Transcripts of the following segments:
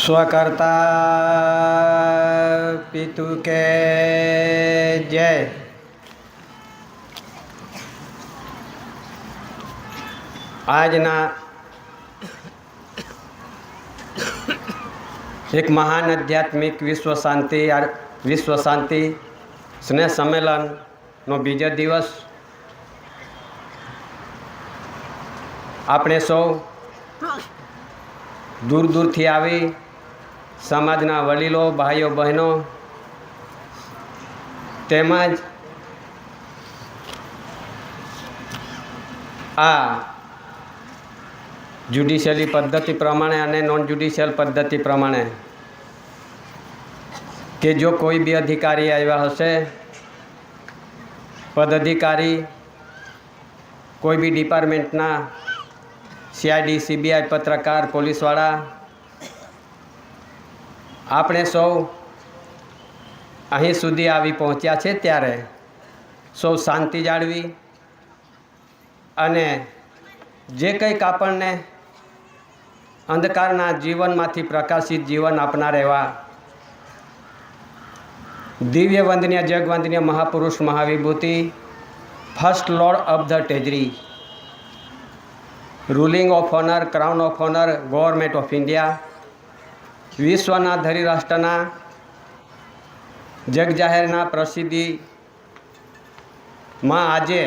स्वकर्ता पितु के जय। આજના એક મહાન આધ્યાત્મિક વિશ્વ શાંતિ સ્નેહ સંમેલનનો બીજો દિવસ આપણે સૌ દૂર દૂરથી આવી સમાજના વડીલો, ભાઈઓ, બહેનો તેમજ આ જ્યુડિશિયલી પદ્ધતિ પ્રમાણે અને નોન જ્યુડિશિયલ પદ્ધતિ પ્રમાણે કે જો કોઈ બી અધિકારી આવ્યા હશે, પદાધિકારી કોઈ બી ડિપાર્ટમેન્ટના, CID, CBI, પત્રકાર, પોલીસવાળા, આપણે સૌ અહીં સુધી આવી પહોંચ્યા છે ત્યારે સૌ શાંતિ જાળવી અને જે કંઈક આપણને અંધકારના જીવનમાંથી પ્રકાશિત જીવન આપનાર એવા દિવ્ય વંદનીય જગવંદનીય મહાપુરુષ મહાવિભૂતિ first lord of the treasury, ruling of honour, crown of honour, government of India, વિશ્વના ધરી રાષ્ટ્રના જગજાહેરના પ્રસિદ્ધિમાં આજે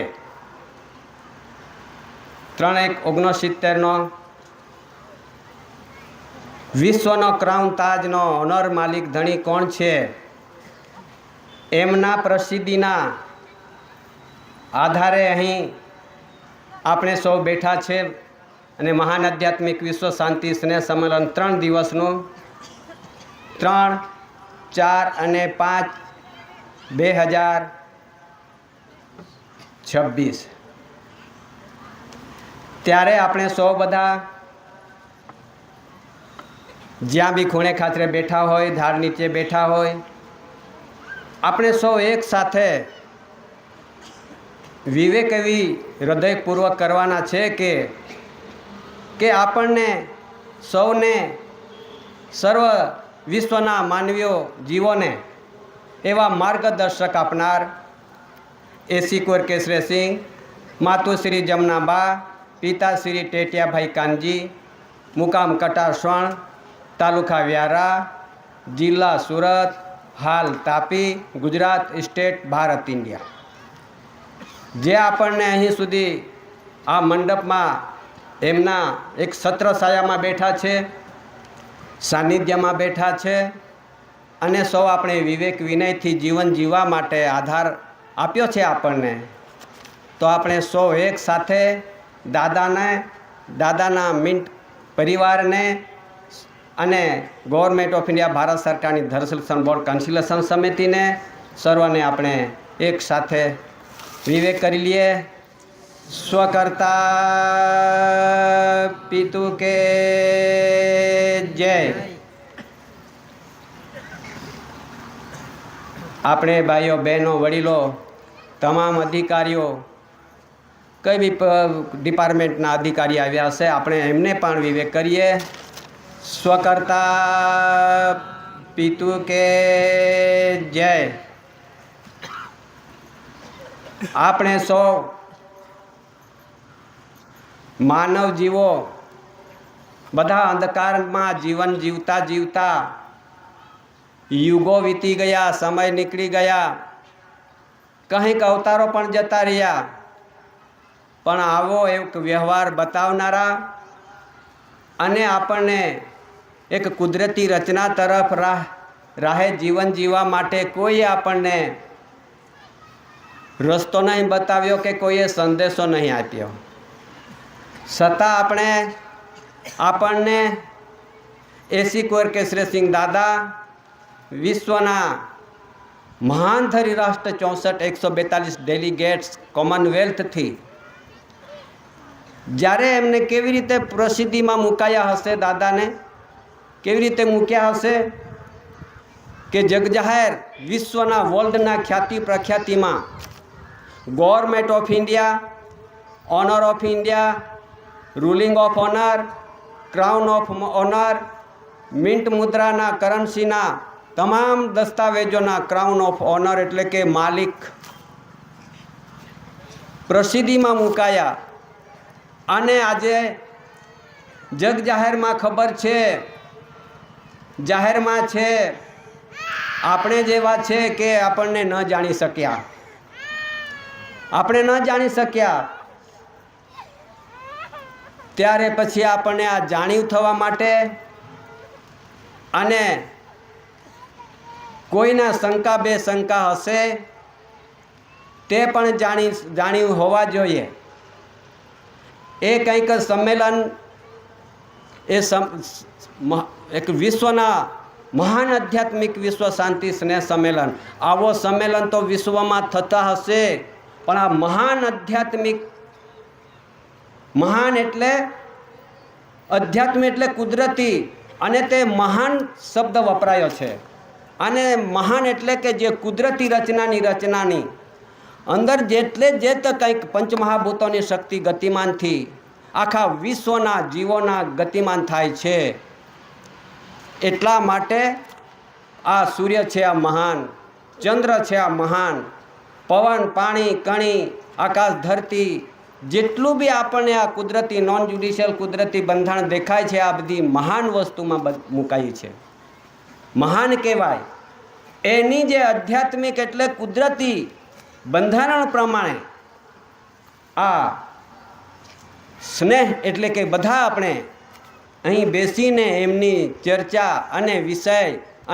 3/1/69નો વિશ્વનો ક્રાઉન તાજનો ઓનર માલિક ધણી કોણ છે એમના પ્રસિદ્ધિના આધારે અહીં આપણે સૌ બેઠા છે અને મહાન આધ્યાત્મિક વિશ્વ શાંતિ સ્નેહ સંમેલન 3 દિવસનું 3, 4 અને 5, 2026 ત્યારે આપણે સૌ બધા જ્યાં બી ખૂણે ખાતરે બેઠા હોય, ઝાડ નીચે બેઠા હોય, આપણે સૌ એક સાથે વિવેક એવી હૃદયપૂર્વક કરવાના છે કે આપણને સૌને, સર્વ વિશ્વના માનવીઓ જીવોને એવા માર્ગદર્શક આપનાર એસી કુંવર કેશરીસિંહ, માતુશ્રી જમનાબા, પિતાશ્રી ટેટિયાભાઈ કાનજી, મુકામ કટાસણ, તાલુકા વ્યારા, જિલ્લા સુરત, હાલ તાપી, ગુજરાત સ્ટેટ, ભારત, ઇન્ડિયા, જે આપણને અહીં સુધી આ મંડપમાં એમના એક છત્રછાયામાં બેઠા છે, સાનિધ્યમાં બેઠા છે અને સૌ આપણે વિવેક વિનયથી જીવન જીવવા માટે આધાર આપ્યો છે આપણને. તો આપણે સૌ એક સાથે દાદાના મિન્ટ પરિવારને અને ગવર્મેન્ટ ઓફ ઇન્ડિયા ભારત સરકારની ધર્મ બોર્ડ કન્સલ્ટેશન સમિતિને સર્વને આપણે એક સાથે વિવેક કરી લઈએ. સ્વકર્તા પિતુ કે જય. આપણે ભાઈઓ, બહેનો, વડીલો, તમામ અધિકારીઓ, કઈ બી ડિપાર્ટમેન્ટના અધિકારી આવ્યા હશે, આપણે એમને પણ વિવેક કરીએ. સ્વકર્તા પિતુ કે જય. આપણે સૌ માનવ જીવો બધા અંધકારમાં જીવન જીવતા જીવતા યુગો વીતી ગયા, સમય નીકળી ગયા, કંઈક અવતારો પણ જતા રહ્યા, પણ આવો એક વ્યવહાર બતાવનારા અને આપણને એક કુદરતી રચના તરફ રાહે જીવન જીવવા માટે કોઈ આપણને રસ્તો નહીં બતાવ્યો કે કોઈએ સંદેશો નહીં આપ્યો, છતાં આપણને એસી કુંવર કેશરીસિંહ દાદા વિશ્વના મહાન ધરી રાષ્ટ્ર 64 ડેલિગેટ્સ કોમનવેલ્થથી જ્યારે એમને કેવી રીતે પ્રસિદ્ધિમાં મુકાયા હશે, દાદાને કેવી રીતે મૂક્યા હશે કે જગજાહેર વિશ્વના વર્લ્ડના ખ્યાતિ પ્રખ્યાતિમાં government of India, honour of India, ruling of honour, crown of honour, mint મુદ્રાના, કરન્સીના, તમામ દસ્તાવેજોના ક્રાઉન ઓફ ઓનર એટલે કે માલિક પ્રસિદ્ધિમાં મુકાયા. અને આજે જગ જાહેરમાં ખબર છે, જાહેરમાં છે, આપણે જેવા છે કે આપણને ન જાણી શક્યા, આપણે ન જાણી શક્યા. ત્યારે પછી આપણને આ જાણ્યું થવા માટે અને કોઈના શંકા બે શંકા હશે તે પણ જાણ્યું હોવા જોઈએ. એ કંઈક સંમેલન, એ એક વિશ્વના મહાન આધ્યાત્મિક વિશ્વ શાંતિ સ્નેહ સંમેલન, આવો સંમેલન તો વિશ્વમાં થતા હશે, પણ આ મહાન આધ્યાત્મિક, મહાન એટલે અધ્યાત્મ એટલે કુદરતી, અને તે મહાન શબ્દ વપરાયો છે. અને મહાન એટલે કે જે કુદરતી રચનાની અંદર જેટલે જે કંઈક પંચમહાભૂતોની શક્તિ ગતિમાનથી આખા વિશ્વના જીવોના ગતિમાન થાય છે. એટલા માટે આ સૂર્ય છે આ મહાન, ચંદ્ર છે આ મહાન, પવન, પાણી, કણી, આકાશ, ધરતી, જેટલું બી આપણને આ કુદરતી નોન જ્યુડિશિયલ કુદરતી બંધારણ દેખાય છે, આ બધી મહાન વસ્તુમાં મુકાઈ છે. મહાન કહેવાય. એની જે આધ્યાત્મિક એટલે કુદરતી બંધારણ પ્રમાણે આ સ્નેહ એટલે કે બધા આપણે અહીં બેસીને એમની ચર્ચા અને વિષય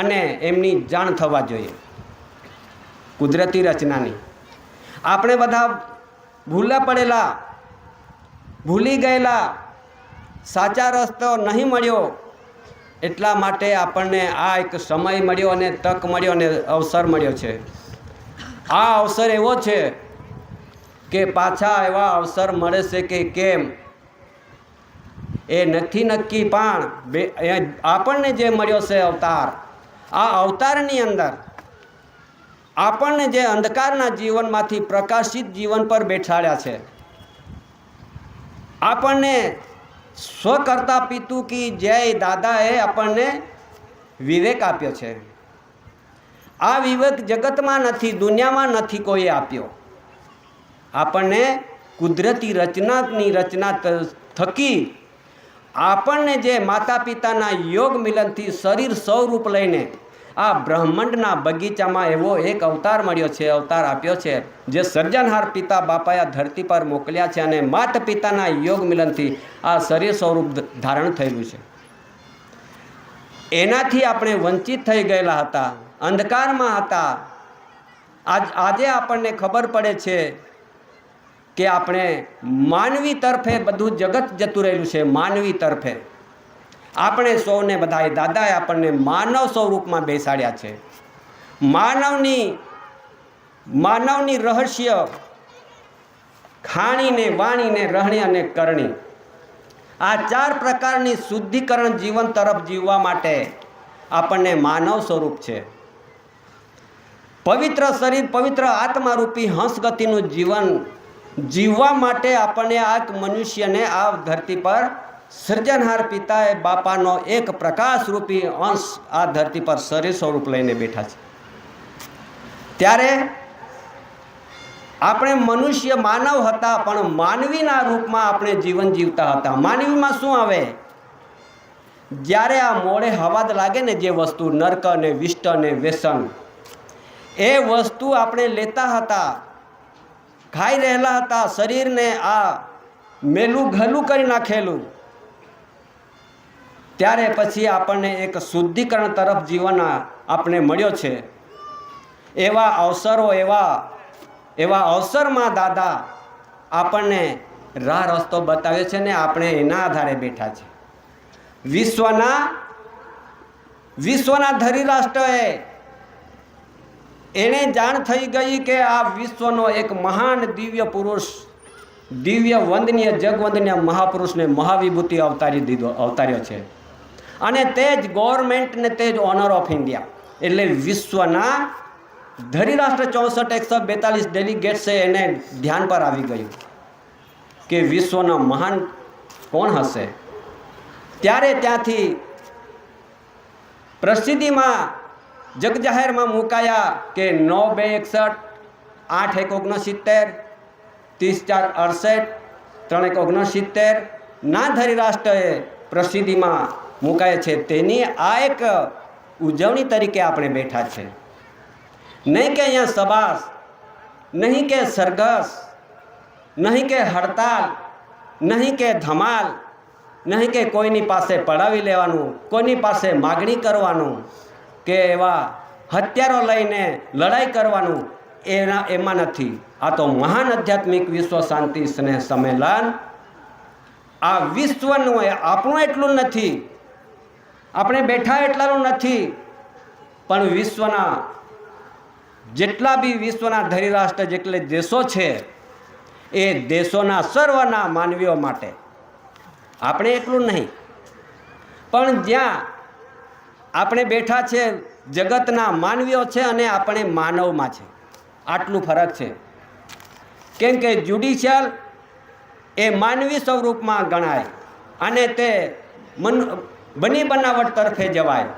અને એમની જાણ થવા જોઈએ. કુદરતી રચનાની આપણે બધા ભૂલા પડેલા, ભૂલી ગયેલા, સાચા રસ્તો નહીં મળ્યો, એટલા માટે આપણને આ એક સમય મળ્યો અને તક મળ્યો અને અવસર મળ્યો છે. આ અવસર એવો છે કે પાછા એવા અવસર મળે છે કે કેમ એ નથી નક્કી, પણ આપણને જે મળ્યો છે અવતાર, આ અવતારની અંદર આપણને જે અંધકારના જીવનમાંથી પ્રકાશિત જીવન પર બેઠાડ્યા છે. આપણને સ્વકર્તા પિતુ કી જય દાદાએ આપણને વિવેક આપ્યો છે. આ વિવેક જગતમાં નથી, દુનિયામાં નથી કોઈ આપ્યો. આપણને કુદરતી રચના થકી આપણને જે માતા પિતાના યોગ મિલનથી શરીર સ્વરૂપ લઈને આ બ્રહ્માંડના બગીચામાં એવો એક અવતાર મળ્યો છે, અવતાર આપ્યો છે, જે સર્જનહાર પિતા બાપાએ ધરતી પર મોકલ્યા છે. અને માતા પિતાના યોગ મિલનથી આ શરીર સ્વરૂપ ધારણ થયેલું છે. એનાથી આપણે વંચિત થઈ ગયેલા હતા, અંધકારમાં હતા. આજે આપણને ખબર પડે છે કે આપણે માનવી તરફે બધું જગત જતું રહેલું છે. માનવી તરફે આપણે સૌને બધાએ દાદાએ આપણને માનવ સ્વરૂપમાં બેસાડ્યા છે. માનવની રહસ્ય ખાણીને, વાણીને, રહણી અને કરણી, આ 4 પ્રકારની શુદ્ધિકરણ જીવન તરફ જીવવા માટે આપણને માનવ સ્વરૂપ છે. પવિત્ર શરીર, પવિત્ર આત્મારૂપી હંસગતિનું જીવન જીવવા માટે આપણને આ મનુષ્યને આ ધરતી પર સર્જનહાર પિતાએ બાપાનો એક પ્રકાશરૂપી અંશ આ ધરતી પર શરીર સ્વરૂપ લઈને બેઠા છે. ત્યારે આપણે મનુષ્ય માનવ હતા, પણ માનવીના રૂપમાં આપણે જીવન જીવતા હતા. માનવીમાં શું આવે? જ્યારે આ મોડે હવાદ લાગે ને, જે વસ્તુ નર્ક અને વિષ્ટ અને વ્યસન, એ વસ્તુ આપણે લેતા હતા, ખાઈ રહેલા હતા. શરીરને આ મેલું ઘલું કરી નાખેલું. ત્યારે પછી આપણને એક શુદ્ધિકરણ તરફ જીવન આપણે મળ્યો છે. એવા અવસરો, એવા અવસરમાં દાદા આપણને રાહ રસ્તો બતાવે છે ને આપણે એના આધારે બેઠા છે. વિશ્વના ધરીરાષ્ટ્રએ એને જાણ થઈ ગઈ કે આ વિશ્વનો એક મહાન દિવ્ય પુરુષ, દિવ્ય વંદનીય જગવંદનીય મહાપુરુષને મહાવિભૂતિ અવતાર્યો છે. અને તે જ ગવર્મેન્ટને, તે જ ઓનર ઓફ ઇન્ડિયા, એટલે વિશ્વના ધરીરાષ્ટ્ર 64-142 ડેલિગેટ્સ છે, એને ધ્યાન પર આવી ગયું કે વિશ્વના મહાન કોણ હશે. ત્યારે ત્યાંથી પ્રસિદ્ધિમાં જગજાહેરમાં મુકાયા કે 9-2-61, 8-1-69, 30-4-68, 3-1-69 ના ધરીરાષ્ટ્રએ પ્રસિદ્ધિમાં મુકાય છે. તેની આ એક ઉજવણી તરીકે આપણે બેઠા છે. નહીં કે અહીંયા સબાસ, નહીં કે સરઘસ, નહીં કે હડતાલ, નહીં કે ધમાલ, નહીં કે કોઈની પાસે પડાવી લેવાનું, કોઈની પાસે માગણી કરવાનું કે એવા હથિયારો લઈને લડાઈ કરવાનું એમાં નથી. આ તો મહાન આધ્યાત્મિક વિશ્વ શાંતિ સ્નેહ સંમેલન આ વિશ્વનું આપણું એટલું નથી, આપણે બેઠા એટલાનું નથી, પણ વિશ્વના જેટલા બી વિશ્વના ધરીરાષ્ટ્ર જેટલે દેશો છે એ દેશોના સર્વના માનવીઓ માટે. આપણે એટલું નહીં, પણ જ્યાં આપણે બેઠા છે જગતના માનવીઓ છે અને આપણે માનવમાં છે. આટલું ફરક છે. કેમ કે જ્યુડિશિયલ એ માનવી સ્વરૂપમાં ગણાય અને તે બની બનાવટ તરફે જવાય,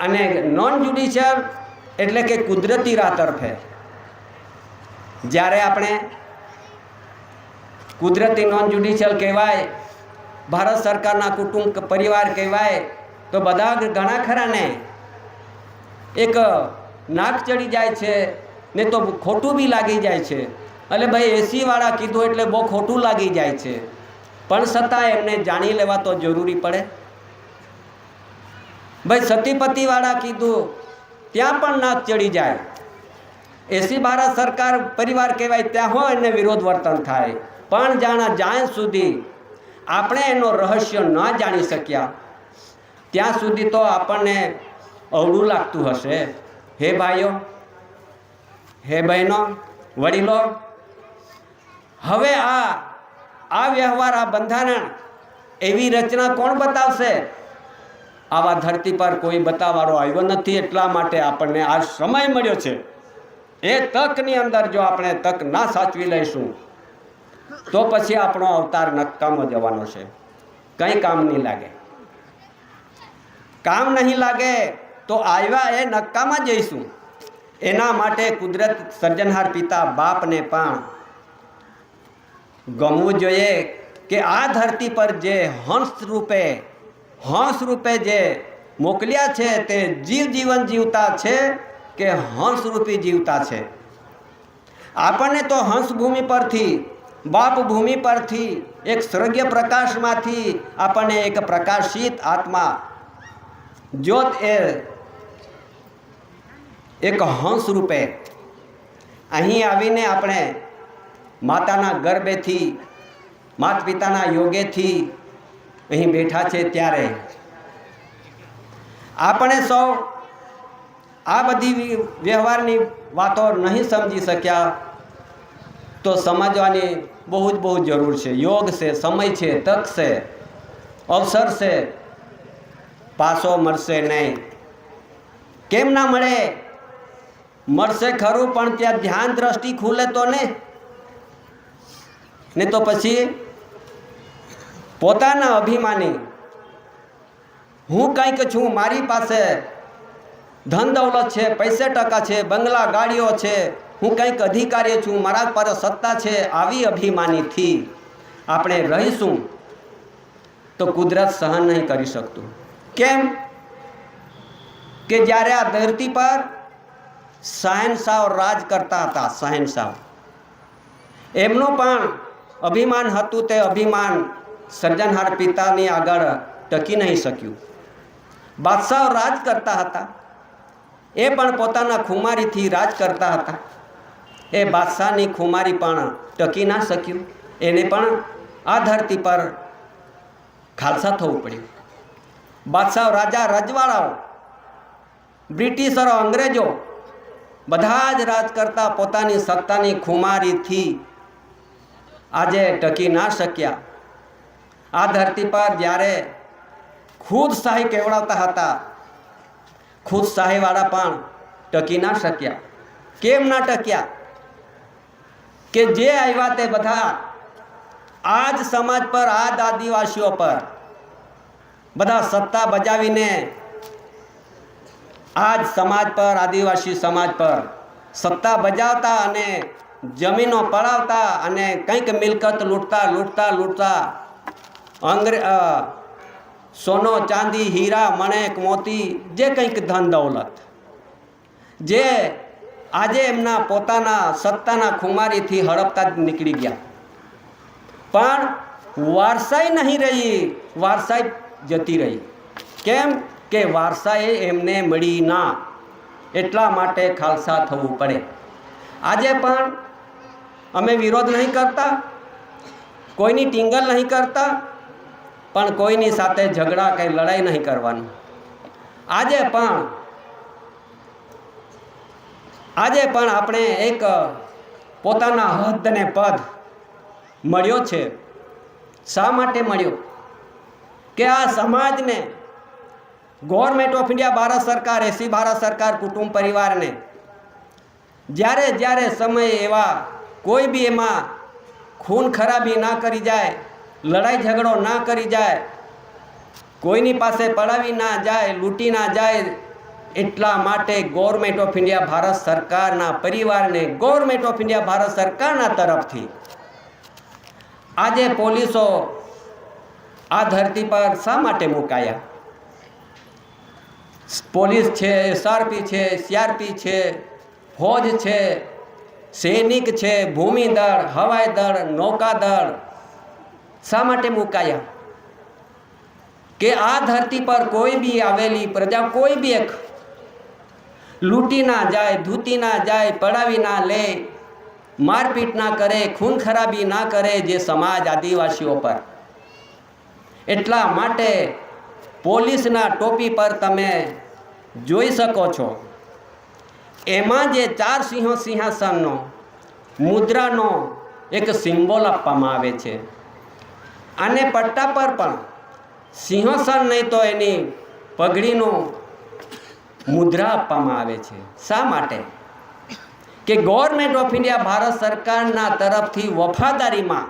અને નોન જ્યુડિશિયલ એટલે કે કુદરતી રાહ તરફે. જ્યારે આપણે કુદરતી નોન જ્યુડિશિયલ કહેવાય, ભારત સરકારના કુટુંબ પરિવાર કહેવાય, તો બધા ઘણા ખરાને એક નાક ચડી જાય છે ને તો ખોટું બી લાગી જાય છે. એટલે ભાઈ એસીવાળા કીધું એટલે બહુ ખોટું લાગી જાય છે, પણ છતાં એમને જાણી લેવા તો જરૂરી પડે. ભાઈ સતીપતિવાળા કીધું ત્યાં પણ નાક ચડી જાય. એસી ભારત સરકાર પરિવાર કહેવાય ત્યાં હોય એને વિરોધ વર્તન થાય, પણ જ્યાં સુધી આપણે એનો રહસ્ય ન જાણી શક્યા ત્યાં સુધી તો આપણને અવળું લાગતું હશે. હે ભાઈઓ, હે બહેનો, વડીલો, હવે આ વ્યવહાર, આ બંધારણ, એવી રચના કોણ બતાવશે? આવા ધરતી પર કોઈ બતાવવાળો આવ્યો નથી. એટલા માટે આપણને આ સમય મળ્યો છે. એ તકની અંદર જો આપણે તક ના સાચવી લઈશું તો પછી આપણો અવતાર નકામો જવાનો છે. કંઈ કામ નહીં લાગે. કામ નહીં લાગે તો આવ્યા એ નકામા જઈશું. એના માટે કુદરત સર્જનહાર પિતા બાપને પણ ગમવું જોઈએ કે આ ધરતી પર જે હંસ રૂપે જે મોકલ્યા છે તે જીવન જીવતા છે કે હંસરૂપી જીવતા છે. આપણને તો હંસ ભૂમિ પરથી, બાપ ભૂમિ પરથી, એક સ્વર્ગીય પ્રકાશમાંથી આપણને એક પ્રકાશિત આત્મા જ્યોત એ એક હંસ રૂપે અહીં આવીને આપણે માતાના ગર્ભેથી, માતા પિતાના યોગેથી અહીં બેઠા છે. ત્યારે આપણે સૌ આ બધી વ્યવહારની વાતો નહીં સમજી શક્યા તો સમજવાની બહુ જરૂર છે. યોગ છે, સમય છે, તક છે, અવસર છે. પાછો મળશે નહીં. કેમ ના મળે? મળશે ખરું, પણ ત્યાં ધ્યાન દ્રષ્ટિ ખુલે તો ને તો પછી પોતાના અભિમાની, હું કંઈક છું, મારી પાસે ધન દૌલત છે, પૈસે ટકા છે, બંગલા ગાડીઓ છે, હું કંઈક અધિકારી છું, મારા પર સત્તા છે, આવી અભિમાનીથી આપણે રહીશું તો કુદરત સહન નહીં કરી શકતું. કેમ કે જ્યારે આ ધરતી પર શહેનશાહ રાજ કરતા હતા, શહેનશાહ, એમનું પણ અભિમાન હતું. તે અભિમાન સર્જનહાર પિતાની આગળ ટકી નહીં શક્યું. બાદશાહ રાજ કરતા હતા, એ પણ પોતાના ખુમારીથી રાજ કરતા હતા. એ બાદશાહની ખુમારી પણ ટકી ના શક્યું. એને પણ આ ધરતી પર ખાલસા થવું પડ્યું. બાદશાહ, રાજા, રજવાડાઓ, બ્રિટિશરો, અંગ્રેજો બધા જ રાજ કરતા પોતાની સત્તાની ખુમારીથી આજે ટકી ના શક્યા. આ ધરતી પર જ્યારે ખુદ શાહી કેવડાવતા હતા, ખુદ શાહીવાળા પણ ટકી ના શક્યા. કેમ ના ટક્યા? કે જે આવ્યા તે બધા આ જ સમાજ પર, આ જ આદિવાસીઓ પર બધા સત્તા બજાવીને આજ સમાજ પર, આદિવાસી સમાજ પર સત્તા બજાવતા અને જમીનો પડાવતા અને કંઈક મિલકત લૂંટતા સોનો ચાંદી હીરા મણેક મોતી જે કંઈક ધન દૌલત જે આજે એમના પોતાના સત્તાના ખુમારીથી હડપતા જ નીકળી ગયા, પણ વારસાઈ નહીં રહી, વારસાઈ જતી રહી. કેમ કે વારસાઈ એમને મળી ના, એટલા માટે ખાલસા થવું પડે. આજે પણ અમે વિરોધ નહીં કરતા, કોઈની ટિંગલ નહીં કરતા, પણ કોઈની સાથે ઝઘડા કે લડાઈ નહીં કરવાનું. આજે પણ આપણે એક પોતાના હદ ને પદ મળ્યો છે. શા માટે મળ્યો? કે આ સમાજને ગવર્મેન્ટ ઓફ ઇન્ડિયા, ભારત સરકાર, એસી ભારત સરકાર, કુટુંબ પરિવારને જ્યારે સમય એવા કોઈ બી એમાં ખૂન ખરાબી ના કરી જાય, લડાઈ ઝઘડો ના કરી જાય, કોઈની પાસે પડાવી ના જાય, લૂંટી ના જાય, એટલા માટે ગવર્મેન્ટ ઓફ ઇન્ડિયા ભારત સરકારના પરિવારને ગવર્મેન્ટ ઓફ ઇન્ડિયા ભારત સરકારના તરફથી આજે પોલીસો આ ધરતી પર શા માટે મુકાયા? પોલીસ છે, એસઆરપી છે, સીઆરપી છે, ફોજ છે, સૈનિક છે, ભૂમિદળ, હવાઈ દળ, નૌકાદળ શા માટે મુકાયા? કે આ ધરતી પર કોઈ બી આવેલી પ્રજા કોઈ બી એક લૂંટી ના જાય, ધૂતી ના જાય, પડાવી ના લે, મારપીટ ના કરે, ખૂન ખરાબી ના કરે, જે સમાજ આદિવાસીઓ પર. એટલા માટે પોલીસના ટોપી પર તમે જોઈ શકો છો, એમાં જે 4 સિંહો સિંહાસનનો મુદ્રાનો એક સિમ્બોલ આપવામાં આવે છે, અને પટ્ટા પર પણ સિંહાસન નહીં તો એની પગડીનું મુદ્રા આપવામાં આવે છે. શા માટે? કે ગવર્મેન્ટ ઓફ ઇન્ડિયા ભારત સરકારના તરફથી વફાદારીમાં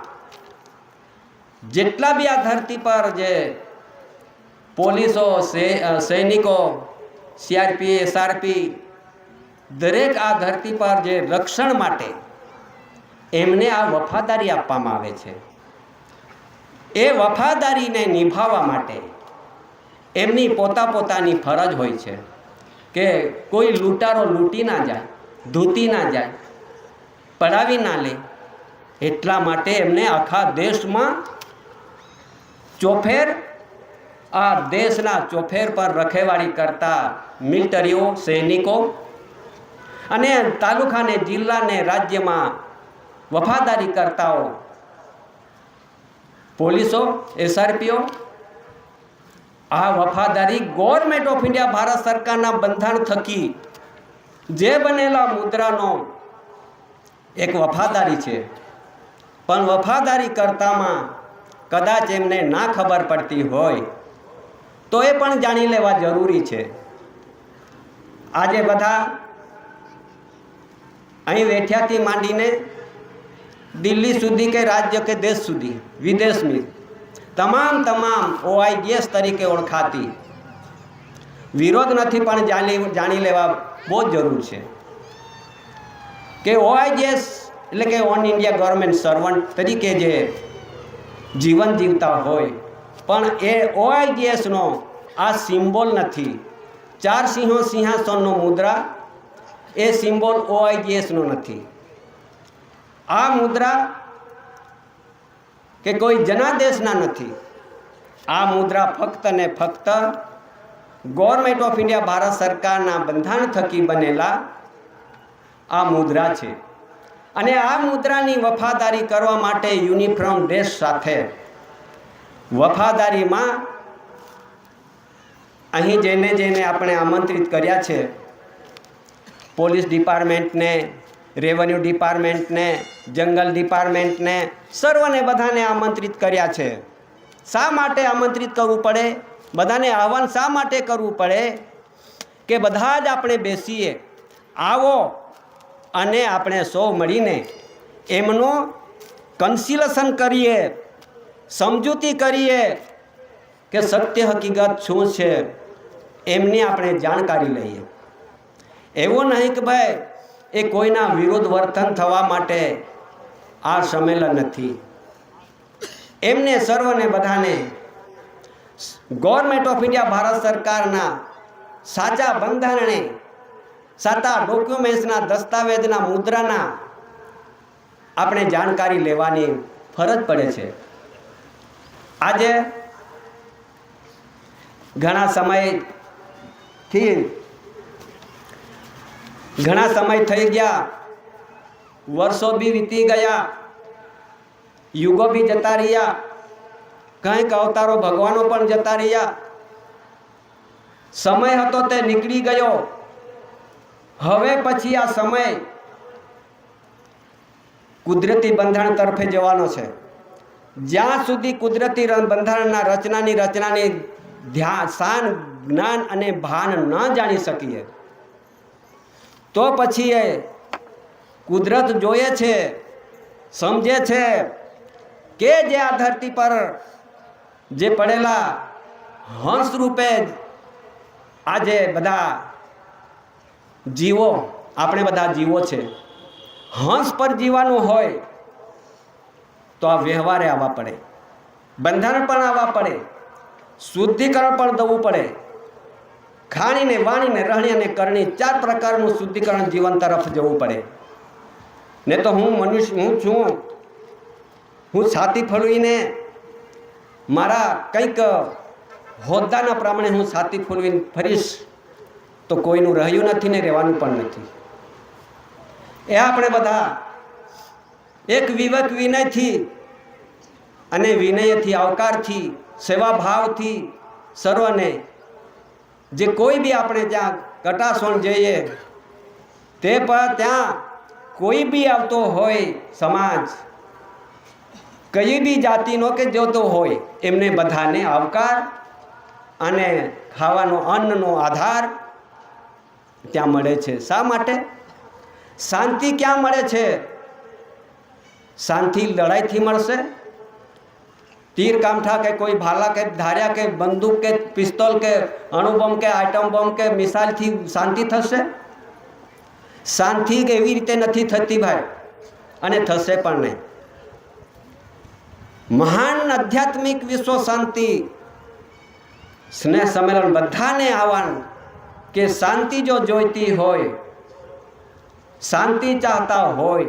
જેટલા બી આ ધરતી પર જે પોલીસો, સૈનિકો, સીઆરપી, એસઆરપી દરેક આ ધરતી પર જે રક્ષણ માટે એમને આ વફાદારી આપવામાં આવે છે. એ વફાદારીને નિભાવવા માટે એમની પોતાની ફરજ હોય છે કે કોઈ લૂંટારો લૂંટી ના જાય, ધૂતી ના જાય, પડાવી ના લે. એટલા માટે એમને આખા દેશમાં ચોફેર, આ દેશના ચોફેર પર રખેવાળી કરતા મિલિટરીઓ, સૈનિકો અને તાલુકાને, જિલ્લાને, રાજ્યમાં વફાદારી કરતાઓ પોલીસો, એસઆરપીઓ, આ વફાદારી ગવર્મેન્ટ ઓફ ઇન્ડિયા ભારત સરકારના બંધારણ થકી જે બનેલા મુદ્રાનો એક વફાદારી છે. પણ વફાદારી કરતામાં કદાચ એમને ના ખબર પડતી હોય તો એ પણ જાણી લેવા જરૂરી છે. આજે બધા અહીં વેઠ્યાથી માંડીને દિલ્હી સુધી કે રાજ્ય કે દેશ સુધી, વિદેશની તમામ OIGS તરીકે ઓળખાતી, વિરોધ નથી પણ જાણી લેવા બહુ જ જરૂર છે કે OIGS એટલે કે ઓન ઇન્ડિયા ગવર્મેન્ટ સર્વન્ટ તરીકે જે જીવન જીવતા હોય, પણ એ OIGSનો આ સિમ્બોલ નથી. 4 સિંહો સિંહાસનનો મુદ્રા એ સિમ્બોલ OIGSનો નથી. આ મુદ્રા કે કોઈ જનાદેશના નથી. આ મુદ્રા ફક્ત ને ફક્ત ગવર્મેન્ટ ઓફ ઇન્ડિયા ભારત સરકારના બંધારણ થકી બનેલા આ મુદ્રા છે. અને આ મુદ્રાની વફાદારી કરવા માટે યુનિફોર્મ ડ્રેસ સાથે વફાદારીમાં અહીં જેને આપણે આમંત્રિત કર્યા છે, પોલીસ ડિપાર્ટમેન્ટને, રેવન્યુ ડિપાર્ટમેન્ટને, જંગલ ડિપાર્ટમેન્ટને, સર્વને બધાને આમંત્રિત કર્યા છે. શા માટે આમંત્રિત કરવું પડે? બધાને આહવાન શા માટે કરવું પડે? કે બધા જ આપણે બેસીએ, આવો અને આપણે સૌ મળીને એમનો કન્સિલેશન કરીએ, સમજૂતી કરીએ કે સત્ય હકીકત શું છે એમની આપણે જાણકારી લઈએ. એવું નહીં કે ભાઈ એ કોઈના વિરુદ્ધ વર્તન થવા માટે આ સંમેલન નથી. એમને સર્વને બધાને ગવર્મેન્ટ ઓફ ઇન્ડિયા ભારત સરકારના સાચા બંધારણે સાચા ડોક્યુમેન્ટ્સના દસ્તાવેજના મુદ્રાના આપણે જાણકારી લેવાની ફરજ પડે છે. આજે ઘણા સમય થઈ ગયા, વર્ષો બી વીતી ગયા, યુગો બી જતા રહ્યા, કંઈક અવતારો ભગવાનો પણ જતા રહ્યા. સમય હતો તે નીકળી ગયો. હવે પછી આ સમય કુદરતી બંધારણ તરફે જવાનો છે. જ્યાં સુધી કુદરતી બંધારણના રચનાની ધ્યાન શાન જ્ઞાન અને ભાન ન જાણી શકીએ તો પછી એ કુદરત જોઈએ છે, સમજે છે કે જે આ ધરતી પર જે પડેલા હંસ રૂપે આજે બધા જીવો, આપણે બધા જીવો છે, હંસ પર જીવાનું હોય તો આ વ્યવહારે આવવા પડે, બંધારણ પણ આવવા પડે, શુદ્ધિકરણ પણ દવું પડે. ખાણીને વાણીને રહણી અને કરણી 4 પ્રકારનું શુદ્ધિકરણ જીવન તરફ જવું પડે. ને તો હું છું, હું છાતી ફળવીને મારા કંઈક હોદ્દાના પ્રમાણે હું છાતી ફળવીને ફરીશ તો કોઈનું રહ્યું નથી ને રહેવાનું પણ નથી. એ આપણે બધા એક વિવેક વિનયથી અને વિનયથી, આવકારથી, સેવાભાવથી સર્વને જે કોઈ બી આપણે ત્યાં કટાસણ જઈએ તે પર ત્યાં કોઈ બી આવતો હોય સમાજ, કઈ બી જાતિનો કે જોતો હોય, એમને બધાને આવકાર અને ખાવાનો અન્નનો આધાર ત્યાં મળે છે. શા માટે? શાંતિ ક્યાં મળે છે? શાંતિ લડાઈથી મળશે? तीर कामठा के कोई भाला के धार्या के बंदूक के पिस्तौल के अणुबम के आइटम बम के मिसाइल थी शांति थशे? शांति एवी रीते नहीं थती भाई, अने थशे पण नहीं. महान आध्यात्मिक विश्व शांति स्नेह सम्मेलन बधाने आह्वान के शांति जो जोईती होय, शांति चाहता होय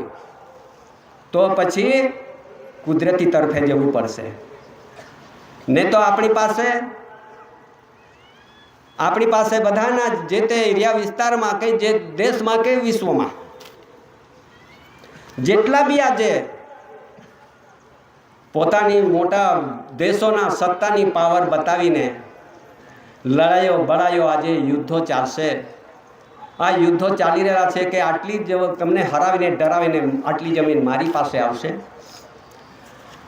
तो पछी कुदरती तरफे जवुं पड़शे. ने तो अपनी पासे बधाना जे ते एरिया विस्तार में के जे देश में के विश्व में जेटला भी आजे पोतानी मोटा देशोना सत्तानी पावर बतावीने लड़ाईओ बड़ाईओ आजे युद्धों चालशे. आ युद्धों चाली रह्या छे के आटली जो तमने हरावीने डरावीने आटली जमीन मारी पासे आवशे.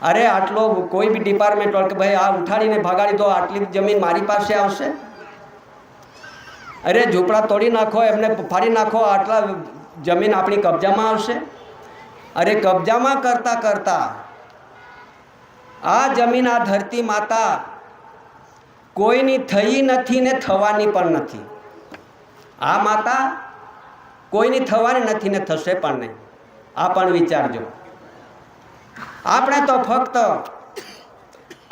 अरे आटलो कोई भी डिपार्टमेंट वाला के भाई आ उठाड़ीने भगाड़ी दो, आटली जमीन मारी पासे आवशे. अरे झूपड़ा तोड़ी नाखो, एमने फाड़ी नाखो, आटला जमीन अपनी कब्जा में आवशे. अरे कब्जा में करता करता आ जमीन आ धरती माता कोईनी थई नथी ने थवानी पण नथी. आ माता कोईनी थवानी नथी ने थशे पण नहीं. आ पण विचारजो. આપણે તો ફક્ત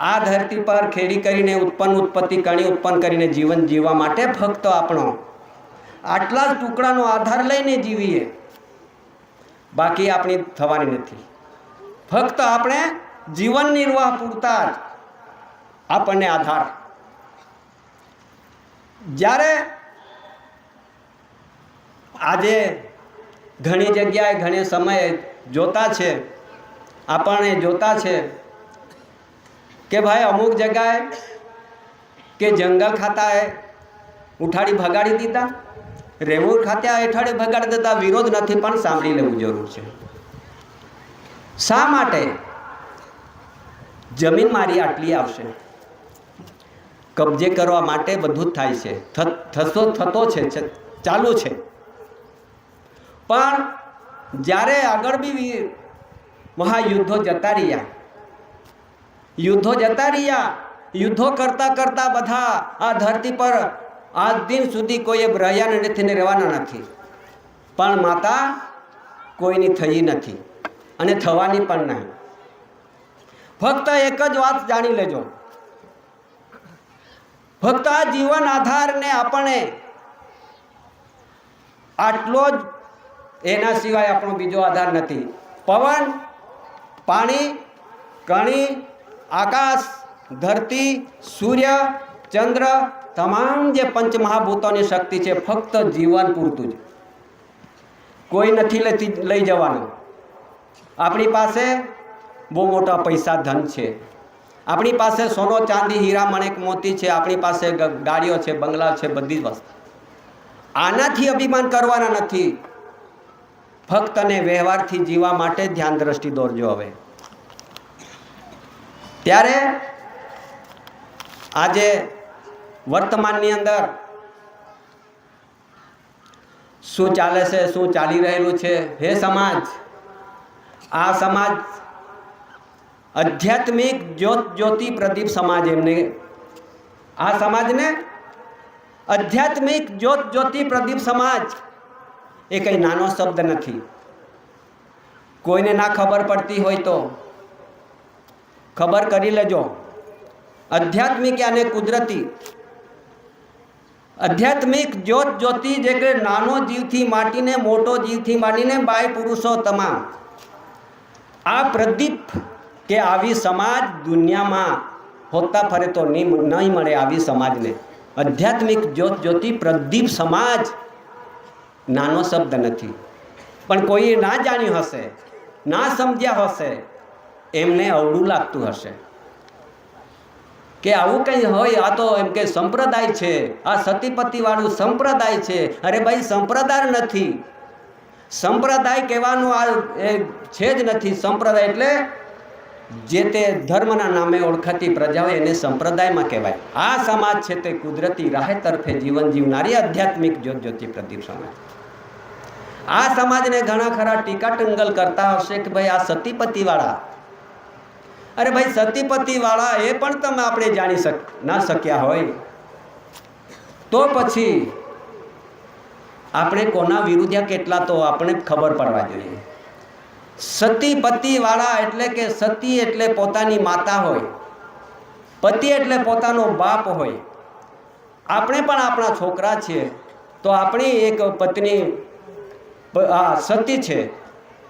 આ ધરતી પર ખેડી કરીને ઉત્પત્તિ કણી ઉત્પન્ન કરીને જીવન જીવવા માટે ફક્ત આપણો આટલા જ ટુકડાનો આધાર લઈને જીવીએ, બાકી આપણી થવાની નથી. ફક્ત આપણે જીવન નિર્વાહ પૂરતા જ આપણને આધાર. જ્યારે આજે ઘણી જગ્યાએ ઘણી સમયે જોતા છે, आपने जोता छे कि भाई अमुक जगह के जंगल खाता है उठाड़ी भगाड़ी दीता, रेमूर खाते हेठाड़े भगाड़ी देता. विरोध नहीं पण सांभळी लेवुं जरूर छे. शा माटे? जमीन मारी आटली आवशे, कब्जे करवा माटे बधुं ज थाय छे, थतो छे, चालू छे. पण ज्यारे आगळ बी महायुद्धों जता रह्या, युद्धों करता करता बधा आ धरती पर આજ દિન સુધી કોઈએ રહ્યા નથી ને રહેવાના નથી, પણ માતા કોઈની થઈ નથી અને થવાની પણ નહીં. ફક્ત એક જ વાત જાણી લેજો, ફક્ત આ જીવન આધારને આપણે આટલો જ, એના સિવાય આપણો બીજો આધાર નથી. પવન, પાણી, કણી, આકાશ, ધરતી, સૂર્ય, ચંદ્ર, તમામ જે પંચમહાભૂતોની શક્તિ છે ફક્ત જીવન પૂરતું જ, કોઈ નથી લઈ જવાનું. આપણી પાસે બહુ મોટા પૈસા ધન છે, આપણી પાસે સોનો ચાંદી હીરા મણેક મોતી છે, આપણી પાસે ગાડીઓ છે, બંગલા છે, બધી જ વસ્તુ. આનાથી અભિમાન કરવાના નથી, ફક્ત અને વ્યવહારથી જીવવા માટે ધ્યાન દ્રષ્ટિ દોરજો. હવે ત્યારે આજે વર્તમાનની અંદર શું ચાલે છે, શું ચાલી રહેલું છે? હે સમાજ, આ સમાજ આધ્યાત્મિક જ્યોતિ પ્રદીપ સમાજ, એમને આ સમાજને આધ્યાત્મિક જ્યોતિ પ્રદીપ સમાજ એ કંઈ નાનો શબ્દ નથી. કોઈને ના ખબર પડતી હોય તો ખબર કરી લેજો. આધ્યાત્મિક અને કુદરતી, આધ્યાત્મિક જ્યોતિ જે કે નાનો જીવથી માંડીને મોટો જીવથી માંડીને બાય પુરુષો તમામ, આ પ્રદીપ કે આવી સમાજ દુનિયામાં હોતા ફરે તો નહીં મળે. આવી સમાજને આધ્યાત્મિક જ્યોતિ પ્રદીપ સમાજ નાનો શબ્દ નથી, પણ કોઈએ ના જાણ્યું હશે, ના સમજ્યા હશે, એમને અવળું લાગતું હશે કે આવું કંઈ હોય, આ તો એમ કે સંપ્રદાય છે, આ સતીપતિવાળું સંપ્રદાય છે. અરે ભાઈ, સંપ્રદાય નથી, સંપ્રદાય કહેવાનું આ છે જ નથી. સંપ્રદાય એટલે જે તે ધર્મના નામે ઓળખાતી પ્રજા હોય એને સંપ્રદાયમાં કહેવાય. આ સમાજ છે તે કુદરતી રાહે તરફે જીવન જીવનારી આધ્યાત્મિક જ્યોતિ પ્રદીપ સમાજ. આ સમાજને ઘણા ખરા ટીકા ટંગલ કરતા હશે કે ભાઈ આ સતીપતિવાળા. અરે ભાઈ, સતીપતિવાળા એ પણ તમે આપણે જાણી ના શક્યા હોય તો પછી આપણે કોના વિરુદ્ધ કેટલા, તો આપણે ખબર પડવા જોઈએ. સતીપતિવાળા એટલે કે સતી એટલે પોતાની માતા હોય, પતિ એટલે પોતાનો બાપ હોય. આપણે પણ આપણા છોકરા છીએ તો આપણી એક પત્ની સતી છે,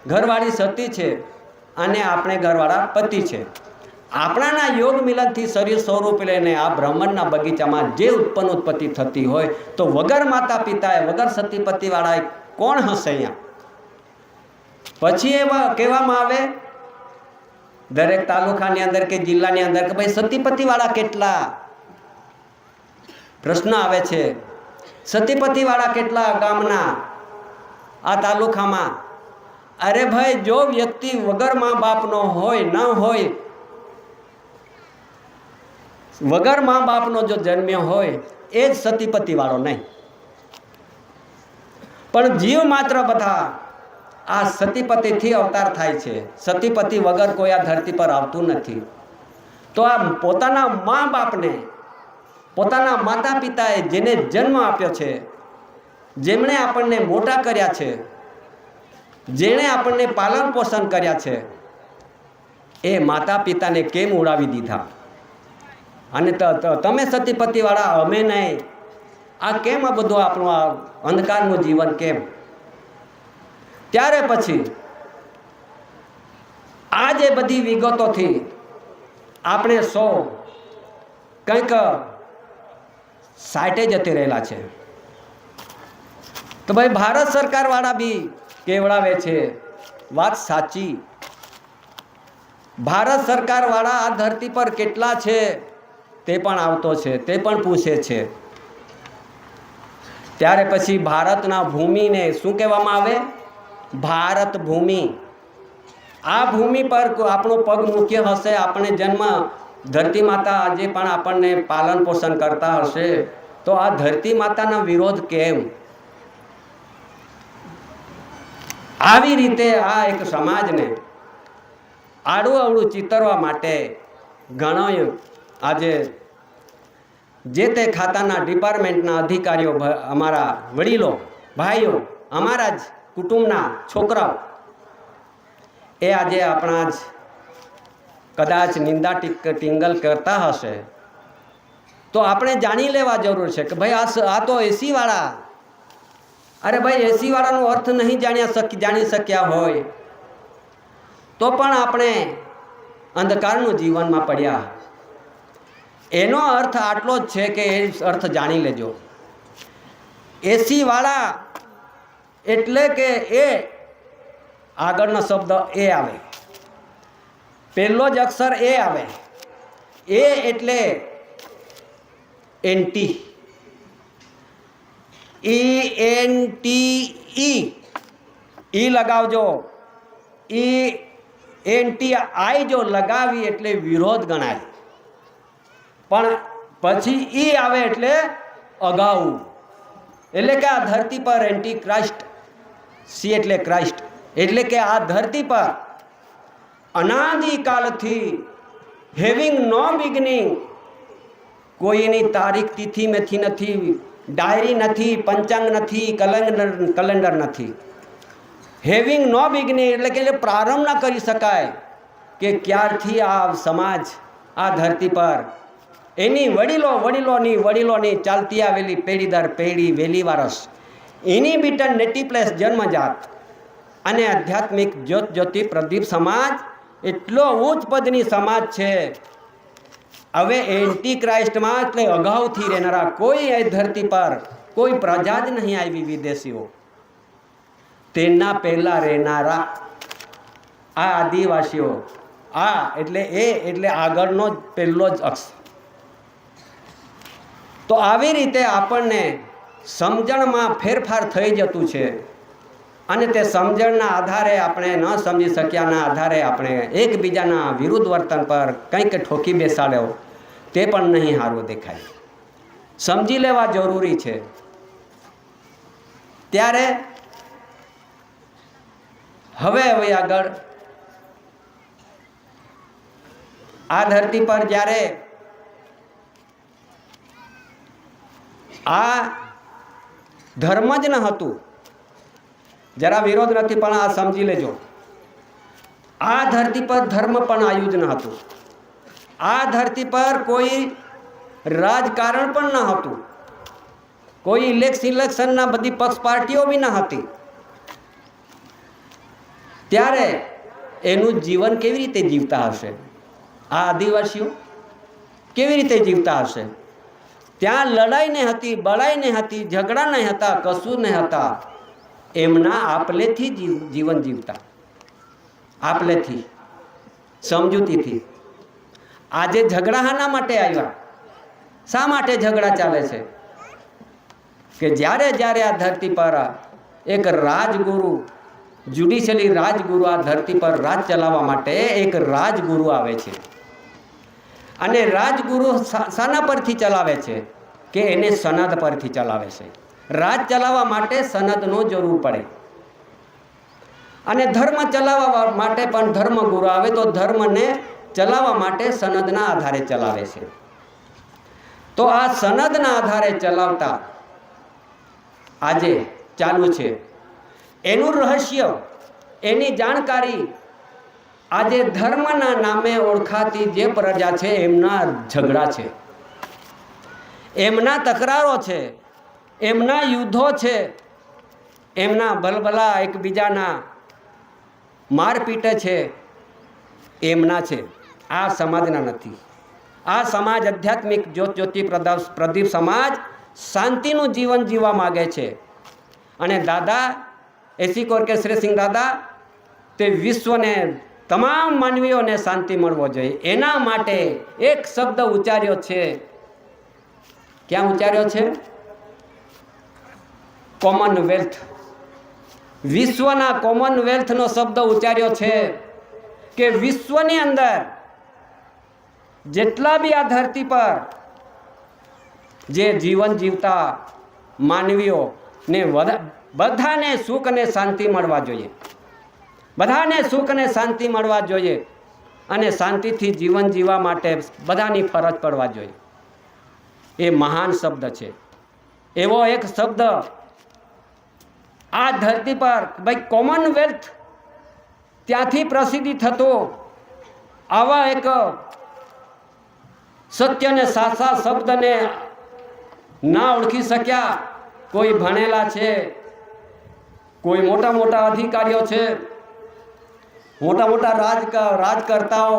ઘરવાળી સતી છે, અને આપણે ઘરવાળા પતિ છે. આપણાના યોગ મિલનથી શરીર સ્વરૂપે લઈને આ બ્રહ્માંડના બગીચામાં જે ઉત્પત્તિ થતી હોય તો વગર માતા પિતાએ, વગર સતીપતિવાળાએ કોણ હશે અહીંયા? પછી એવા કહેવામાં આવે દરેક તાલુકાની અંદર કે જિલ્લાની અંદર કે ભાઈ સતીપતિવાળા કેટલા? પ્રશ્ન આવે છે, સતીપતિવાળા કેટલા ગામના, આ તાલુકામાં? અરે ભાઈ, જો વ્યક્તિ વગર મા બાપનો હોય, ન હોય, વગર મા બાપનો જો જન્મ્યો હોય એ જ સતીપતિવાળો નહીં. પણ જીવ માત્ર બધા આ સતીપતિથી અવતાર થાય છે. સતીપતિ વગર કોઈ આ ધરતી પર આવતું નથી. તો આ પોતાના મા બાપને, પોતાના માતા પિતાએ જેને જન્મ આપ્યો છે, જેમણે આપણને મોટા કર્યા છે, જેણે આપણને પાલન પોષણ કર્યા છે, એ માતા પિતાને કેમ ઉડાવી દીધા? અને તમે સતીપતિવાળા, અમે નહીં, આ કેમ? આ બધું આપણું આ અંધકારનું જીવન કેમ? ત્યારે પછી આ જે બધી વિગતોથી આપણે સૌ કંઈક સાઈટે જતી રહેલા છે. તો ભાઈ, ભારત સરકારવાળા બી કેવડાવે છે, વાત સાચી. ભારત સરકારવાળા આ ધરતી પર કેટલા છે તે પણ આવતો છે, તે પણ પૂછે છે. ત્યારે પછી ભારતના ભૂમિને શું કહેવામાં આવે? ભારત ભૂમિ. આ ભૂમિ પર આપણો પગ મૂક્યો હશે, આપણે જન્મ, ધરતી માતા આજે પણ આપણને પાલન પોષણ કરતા હશે, તો આ ધરતી માતાનો વિરોધ કેમ? આવી રીતે આ એક સમાજને આડું અવળું ચિતરવા માટે ઘણો આજે જે તે ખાતાના ડિપાર્ટમેન્ટના અધિકારીઓ, અમારા વડીલો, ભાઈઓ, અમારા જ કુટુંબના છોકરાઓ એ આજે આપણા જ કદાચ નિંદા ટિંગલ કરતા હશે, તો આપણે જાણી લેવા જરૂર છે કે ભાઈ આ તો એસીવાળા, અરે ભાઈ એસીવાળાનો અર્થ નહીં જાણી શક્યા હોય તો પણ આપણે અંધકારનું જીવનમાં પડ્યા. એનો અર્થ આટલો જ છે કે એ અર્થ જાણી લેજો. એસીવાળા એટલે કે એ આગળનો શબ્દ એ આવે, પહેલો જ અક્ષર એ આવે. એ એટલે એન્ટી, ઈ લગાવજો. એન્ટી આઈ જો લગાવી એટલે વિરોધ ગણાય, પણ પછી ઈ આવે એટલે અગાઉ. એટલે કે આ ધરતી પર એન્ટી ક્રાઇસ્ટ, સી એટલે ક્રાઇસ્ટ, એટલે કે આ ધરતી પર અનાદિકાલથી હેવિંગ નો બિગનિંગ, કોઈની તારીખ તિથિ મેથી નથી, ડાયરી નથી, પંચાંગ નથી, કેલેન્ડર નથી. હેવિંગ નો બિગનિંગ એટલે કે પ્રારંભ ના કરી શકાય કે ક્યારથી આ સમાજ આ ધરતી પર એની વડીલોની ચાલતી આવેલી પેઢી દર પેઢી વેલી વારસ એની બીટન નેટી પ્લેસ જન્મજાત અને આધ્યાત્મિક જ્યોતિ પ્રદીપ સમાજ એટલો ઉચ્ચ પદની સમાજ છે. હવે એન્ટી ક્રાઇસ્ટમાં એટલે અગાઉથી રહેનારા કોઈ એ ધરતી પર કોઈ પ્રજા જ નહીં આવી, વિદેશીઓ. તેના પહેલા રહેનારા આ આદિવાસીઓ, આ એટલે આગળનો જ પહેલો જ અક્ષર. તો આવી રીતે આપણને સમજણમાં ફેરફાર થઈ જતું છે અને તે સમજણના આધારે આપણે ન સમજી શક્યાના આધારે આપણે એકબીજાના વિરુદ્ધ વર્તન પર કંઈક ઠોકી બેસાડ્યો તે પણ નહીં સારું દેખાય. સમજી લેવા જરૂરી છે. ત્યારે હવે આગળ આ ધરતી પર જ્યારે આ ધર્મ જ ન હતું, જરા વિરોધ નથી પણ આ સમજી લેજો, આ ધરતી પર ધર્મ પણ આવ્યું જ ન હતું. આ ધરતી પર કોઈ રાજકારણ પણ ન હતું, કોઈ ઇલેક્શનના બધી પક્ષ પાર્ટીઓ બી ન હતી. ત્યારે એનું જીવન કેવી રીતે જીવતા હશે? આ આદિવાસીઓ કેવી રીતે જીવતા હશે? ત્યાં લડાઈ નહીં હતી, બળાઈ નહીં હતી, ઝઘડા નહીં હતા, કશું નહીં હતા. એમના આપલેથી જીવન જીવતા, આપલેથી, સમજૂતીથી. આજે ઝઘડા હાના માટે આવ્યા? શા માટે ઝઘડા ચાલે છે? કે જ્યારે આ ધરતી પર એક રાજગુરુ, જ્યુડિશિયલી રાજગુરુ આ ધરતી પર રાજ ચલાવવા માટે એક રાજગુરુ આવે છે. અને રાજગુરુ શાના પરથી ચલાવે છે? કે એને સનદ પરથી ચલાવે છે. રાજ ચલાવવા માટે સનદનો જરૂર પડે, અને ધર્મ ચલાવવા માટે પણ ધર્મગુરુ આવે તો ધર્મને ચલાવવા માટે સનદના આધારે ચલાવે છે. તો આ સનદના આધારે ચલાવતા આજે ચાલુ છે. એનું રહસ્ય, એની જાણકારી આજે ધર્મના નામે ઓળખાતી જે પ્રજા છે એમના ઝઘડા છે, એમના તકરારો છે, એમના યુદ્ધો છે, એમના ભલભલા એકબીજાના મારપીટે છે, એમના છે. આ સમાજના નથી. આ સમાજ આધ્યાત્મિક જ્યોતિ પ્રદીપ સમાજ શાંતિનું જીવન જીવવા માગે છે. અને દાદા એસી કોરકે શ્રીસિંહ દાદા તે વિશ્વને તમામ માનવીઓને શાંતિ મળવો જોઈએ એના માટે એક શબ્દ ઉચ્ચાર્યો છે. ક્યાં ઉચ્ચાર્યો છે? કોમનવેલ્થ. વિશ્વના કોમનવેલ્થનો શબ્દ ઉચ્ચાર્યો છે કે વિશ્વની અંદર જેટલા બી આ ધરતી પર જે જીવન જીવતા માનવીઓ ને બધાને સુખ અને શાંતિ મળવા જોઈએ, બધાને સુખ અને શાંતિ મળવા જોઈએ, અને શાંતિથી જીવન જીવવા માટે બધાની ફરજ પડવા જોઈએ. એ મહાન શબ્દ છે. એવો એક શબ્દ આ ધરતી પર ભાઈ કોમનવેલ્થ ત્યાંથી પ્રસિદ્ધિ થતો આવા એક સત્યને સાચા શબ્દને ના ઓળખી શક્યા. કોઈ ભણેલા છે, કોઈ મોટા મોટા અધિકારીઓ છે, મોટા મોટા રાજકર્તાઓ,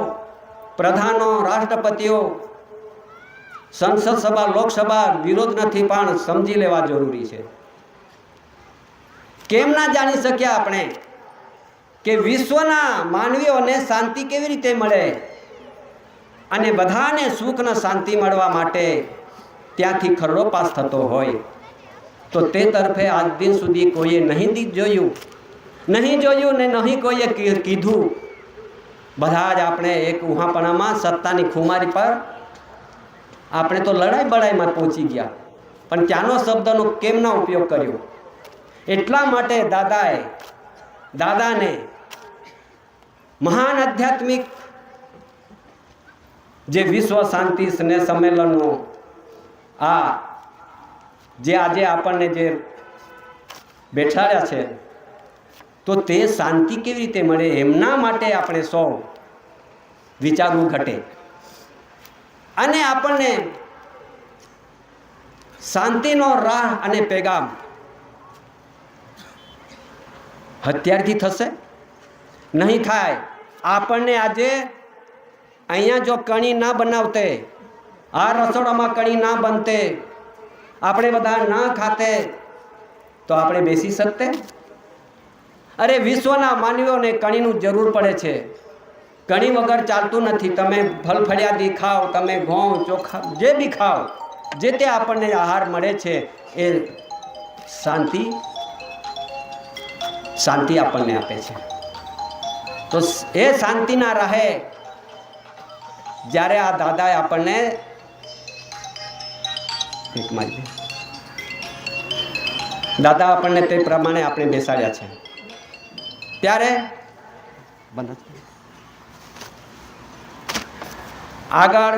પ્રધાનો, રાષ્ટ્રપતિઓ, સંસદ સભા, લોકસભા વિરોધ નથી, પણ સમજી લેવા જરૂરી છે. કેમ ના જાણી શક્યા આપણે કે વિશ્વના માનવીઓને શાંતિ કેવી રીતે મળે અને બધાને સુખ અને શાંતિ મળવા માટે ત્યાંથી ખરડો પાસ થતો હોય તો તે તરફે આજ દિન સુધી કોઈએ નહીં જોયું ને નહીં કોઈએ કીધું. બધા જ આપણે એક ઉહાપણામાં સત્તાની ખુમારી પર આપણે તો લડાઈ બડાઈમાં પહોંચી ગયા, પણ ત્યાંનો શબ્દનો કેમ ના ઉપયોગ કર્યો? એટલા માટે દાદાને મહાન આધ્યાત્મિક જે વિશ્વ શાંતિ સ્નેહ સંમેલનનો આ જે આજે આપણને જે બેઠાડ્યા છે, તો તે શાંતિ કેવી રીતે મળે એમના માટે આપણે સૌ વિચારવું ઘટે અને આપણને શાંતિનો રાહ અને પેગામ અત્યારથી થશે નહીં થાય. આપણને આજે અહીંયા જો કણી ના બનાવતે, આ રસોડામાં કણી ના બનતે, આપણે બધા ના ખાતે તો આપણે બેસી શકતે? અરે વિશ્વના માનવીઓને કણીનું જરૂર પડે છે. કણી વગર ચાલતું નથી. તમે ફળફળિયાદી ખાઓ, તમે ઘઉં ચોખા જે બી ખાઓ, જે તે આપણને આહાર મળે છે એ શાંતિ આપણને આપે છે. તો એ શાંતિના રહે જ્યારે આ દાદાએ આપણને દાદા આપણને તે પ્રમાણે આપણે બેસાડ્યા છે, ત્યારે આગળ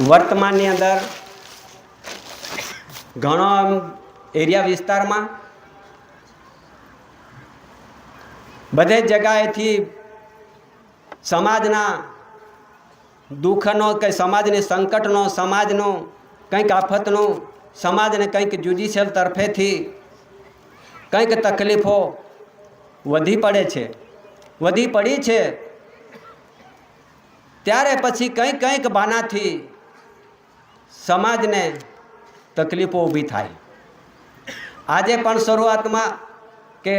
વર્તમાનની અંદર ઘણો એરિયા વિસ્તારમાં બધે જગાએથી સમાજના દુઃખનો કે સમાજની સંકટનો, સમાજનો કંઈક આફતનો, સમાજને કંઈક જ્યુડિશિયલ તરફેથી કંઈક તકલીફો વધી પડી છે. ત્યારે પછી કંઈક બાનાથી સમાજને તકલીફો ઊભી થાય. આજે પણ શરૂઆતમાં કે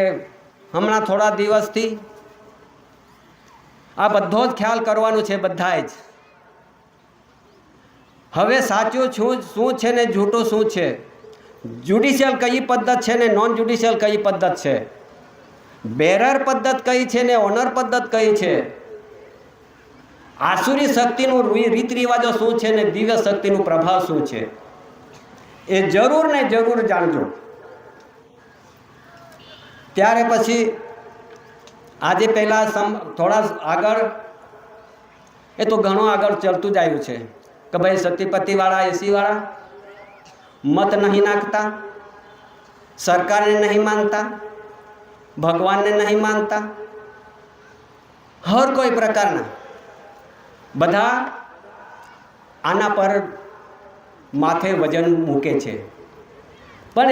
હમણાં થોડા દિવસથી આ બધો જ ખ્યાલ કરવાનું છે બધાએ જ. હવે સાચું શું છે ને જૂઠું શું છે, જ્યુડિશિયલ કઈ પદ્ધત છે ને નોન જ્યુડિશિયલ કઈ પદ્ધત છે, બેરર પદ્ધત કઈ છે ને ઓનર પદ્ધત કઈ છે, આસુરી શક્તિનું રીત રિવાજો શું છે ને દિવ્ય શક્તિનું પ્રભાવ શું છે, એ જરૂર ને જરૂર જાણજો. ત્યારે પછી આજે પહેલાં થોડા આગળ એ તો ઘણું આગળ ચાલતું જ આવ્યું છે કે ભાઈ સતીપતિવાળા એસીવાળા મત નહીં નાખતા, સરકારને નહીં માનતા, ભગવાનને નહીં માનતા, હર કોઈ પ્રકારના બધા આના પર માથે વજન મૂકે છે. પણ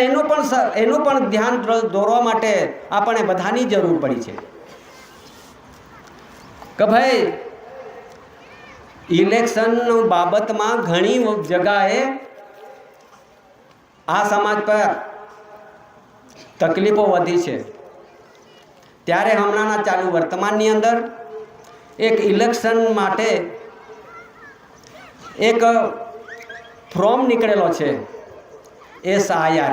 એનું પણ ધ્યાન દોરવા માટે આપણે બધાની જરૂર પડી છે કે ભાઈ ઇલેક્શન બાબતમાં ઘણી જગાએ આ સમાજ પર તકલીફો વધી છે. ત્યારે હમણાંના ચાલુ વર્તમાનની અંદર એક ઇલેક્શન માટે એક ફોર્મ નીકળેલો છે, SIR.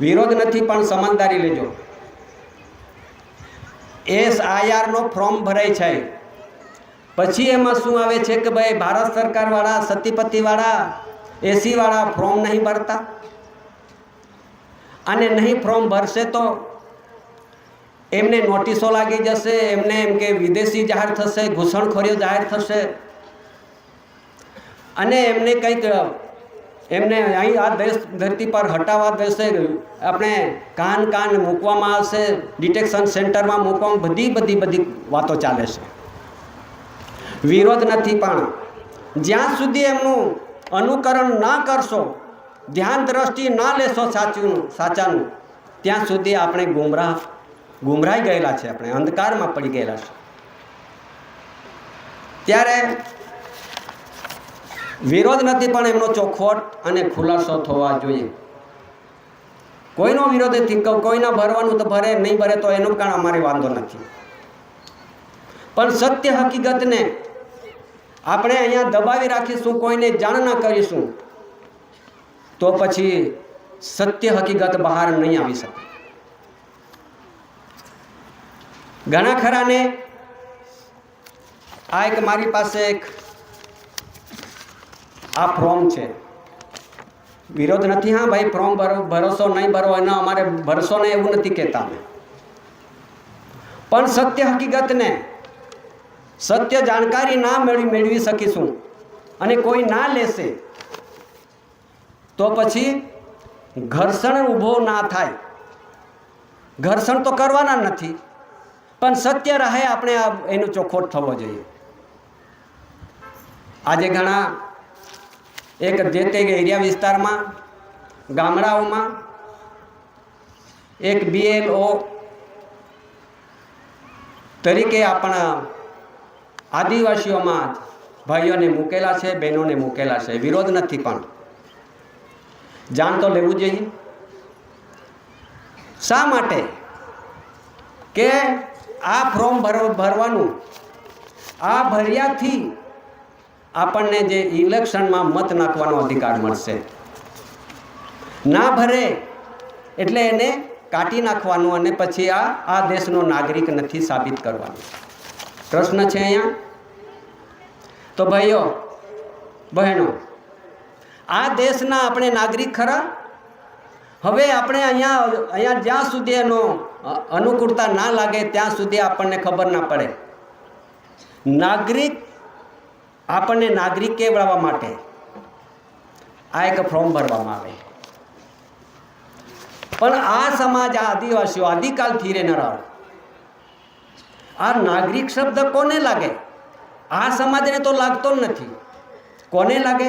વિરોધ નથી પણ સમજદારી લેજો. SIR નો ફોર્મ ભરાય છે. પછી એમાં શું આવે છે કે ભાઈ ભારત સરકારવાળા, સતીપતિવાળા, એસીવાળા ફોર્મ નહીં ભરતા અને નહીં ફોર્મ ભરશે તો એમને નોટિસો લાગી જશે, એમને એમ કે વિદેશી જાહેર થશે, ઘૂસણખોરીઓ જાહેર થશે અને એમને કંઈક એમને અહીં આ દેશ ધરતી પર હટાવવા દેશે, આપણે કાન મૂકવામાં આવશે, ડિટેક્શન સેન્ટરમાં મૂકવામાં, બધી વાતો ચાલે છે. વિરોધ નથી, પણ જ્યાં સુધી એમનું અનુકરણ ના કરશો, ધ્યાન દ્રષ્ટિ ના લેશો સાચાનું, ત્યાં સુધી આપણે ગુમરાઈ ગયેલા છે, આપણે અંધકારમાં પડી ગયેલા છે. ત્યારે વિરોધ નથી, પણ એમનો ચોખવટ અને ખુલાસો થવા જોઈએ. કોઈનો વિરોધ નથી, કોઈના ભરવાનું તો ભરે, નહીં ભરે તો એનું કારણ અમારે વાંધો નથી, પણ સત્ય હકીકતને આપણે અહીંયા દબાવી રાખીશું, કોઈને જાણ ના કરીશું, તો પછી સત્ય હકીકત બહાર નહીં આવી શકે. ઘણા ખરાને આ એક મારી પાસે એક આ ફોર્મ છે, વિરોધ નથી, હા ભાઈ, ફોર્મ ભરોસો નહીં ભરો એનો અમારે ભરસો નહીં એવું નથી કહેતા અમે, પણ સત્ય હકીકતને સત્ય જાણકારી ના મેળવી શકીશું અને કોઈ ના લેશે તો પછી ઘર્ષણ ઊભો ના થાય. ઘર્ષણ તો કરવાના નથી, પણ સત્ય રહે આપણે એનો ચોખવટ થવો જોઈએ. આજે ઘણા એક જે તે એરિયા વિસ્તારમાં, ગામડાઓમાં એક BLO તરીકે આપણા આદિવાસીઓમાં ભાઈઓને મૂકેલા છે, બહેનોને મૂકેલા છે. વિરોધ નથી, પણ જાણ તો લેવું જોઈએ. શા માટે? કે આ ફોર્મ ભરવાનું, આ ભર્યાથી આપણને જે ઇલેક્શનમાં મત નાખવાનો અધિકાર મળશે. ના ભરે એટલે એને કાઢી નાખવાનું અને પછી આ દેશનો નાગરિક નથી સાબિત કરવાનું. પ્રશ્ન છે અહીંયા. તો ભાઈઓ બહેનો, આ દેશના આપણે નાગરિક ખરા? હવે આપણે અહીંયા જ્યાં સુધી એનો અનુકૂળતા ના લાગે ત્યાં સુધી આપણને ખબર ના પડે. નાગરિક, આપણને નાગરિક કહેવા માટે આ એક ફોર્મ ભરવામાં આવે. પણ આ સમાજ, આ આદિવાસીઓ આદિકાલથી રહેનારા, આ નાગરિક શબ્દ કોને લાગે? આ સમાજને તો લાગતો જ નથી. કોને લાગે?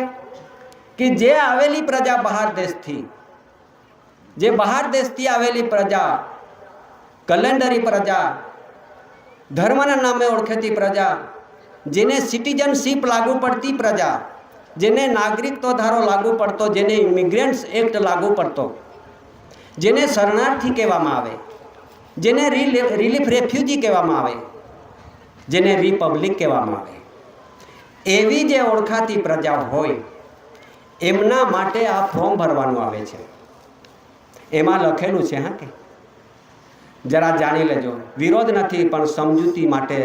કે જે આવેલી પ્રજા બહાર દેશથી, જે બહાર દેશથી આવેલી પ્રજા, કલેન્ડરી પ્રજા, ધર્મના નામે ઓળખેતી પ્રજા, જેને સિટીઝનશીપ લાગુ પડતી પ્રજા, જેને નાગરિકત્વ ધારો લાગુ પડતો, જેને ઇમિગ્રન્ટ્સ એક્ટ લાગુ પડતો, જેને શરણાર્થી કહેવામાં આવે, જેને રિલીફ રેફ્યુજી કહેવામાં આવે, જેને રિપબ્લિક કહેવામાં આવે, એવી જે ઓળખાતી પ્રજા હોય એમના માટે આ ફોર્મ ભરવાનું આવે છે. એમાં લખેલું છે, હા, કે જરા જાણી લેજો. વિરોધ નથી, પણ સમજૂતી માટે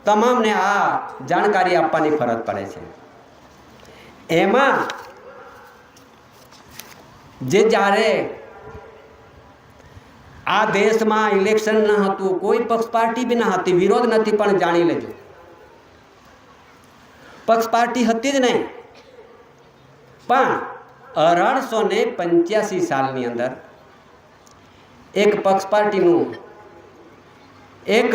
તમામને આ જાણકારી આપવાની ફરજ પડે છે. એમાં જે જ્યારે આ દેશમાં ઇલેક્શન ન હતું, કોઈ પક્ષ પાર્ટી બી ન હતી, વિરોધ નથી, પણ જાણી લેજો, પક્ષ પાર્ટી હતી જ નહીં. પણ 1885 સાલની અંદર એક પક્ષ પાર્ટીનું એક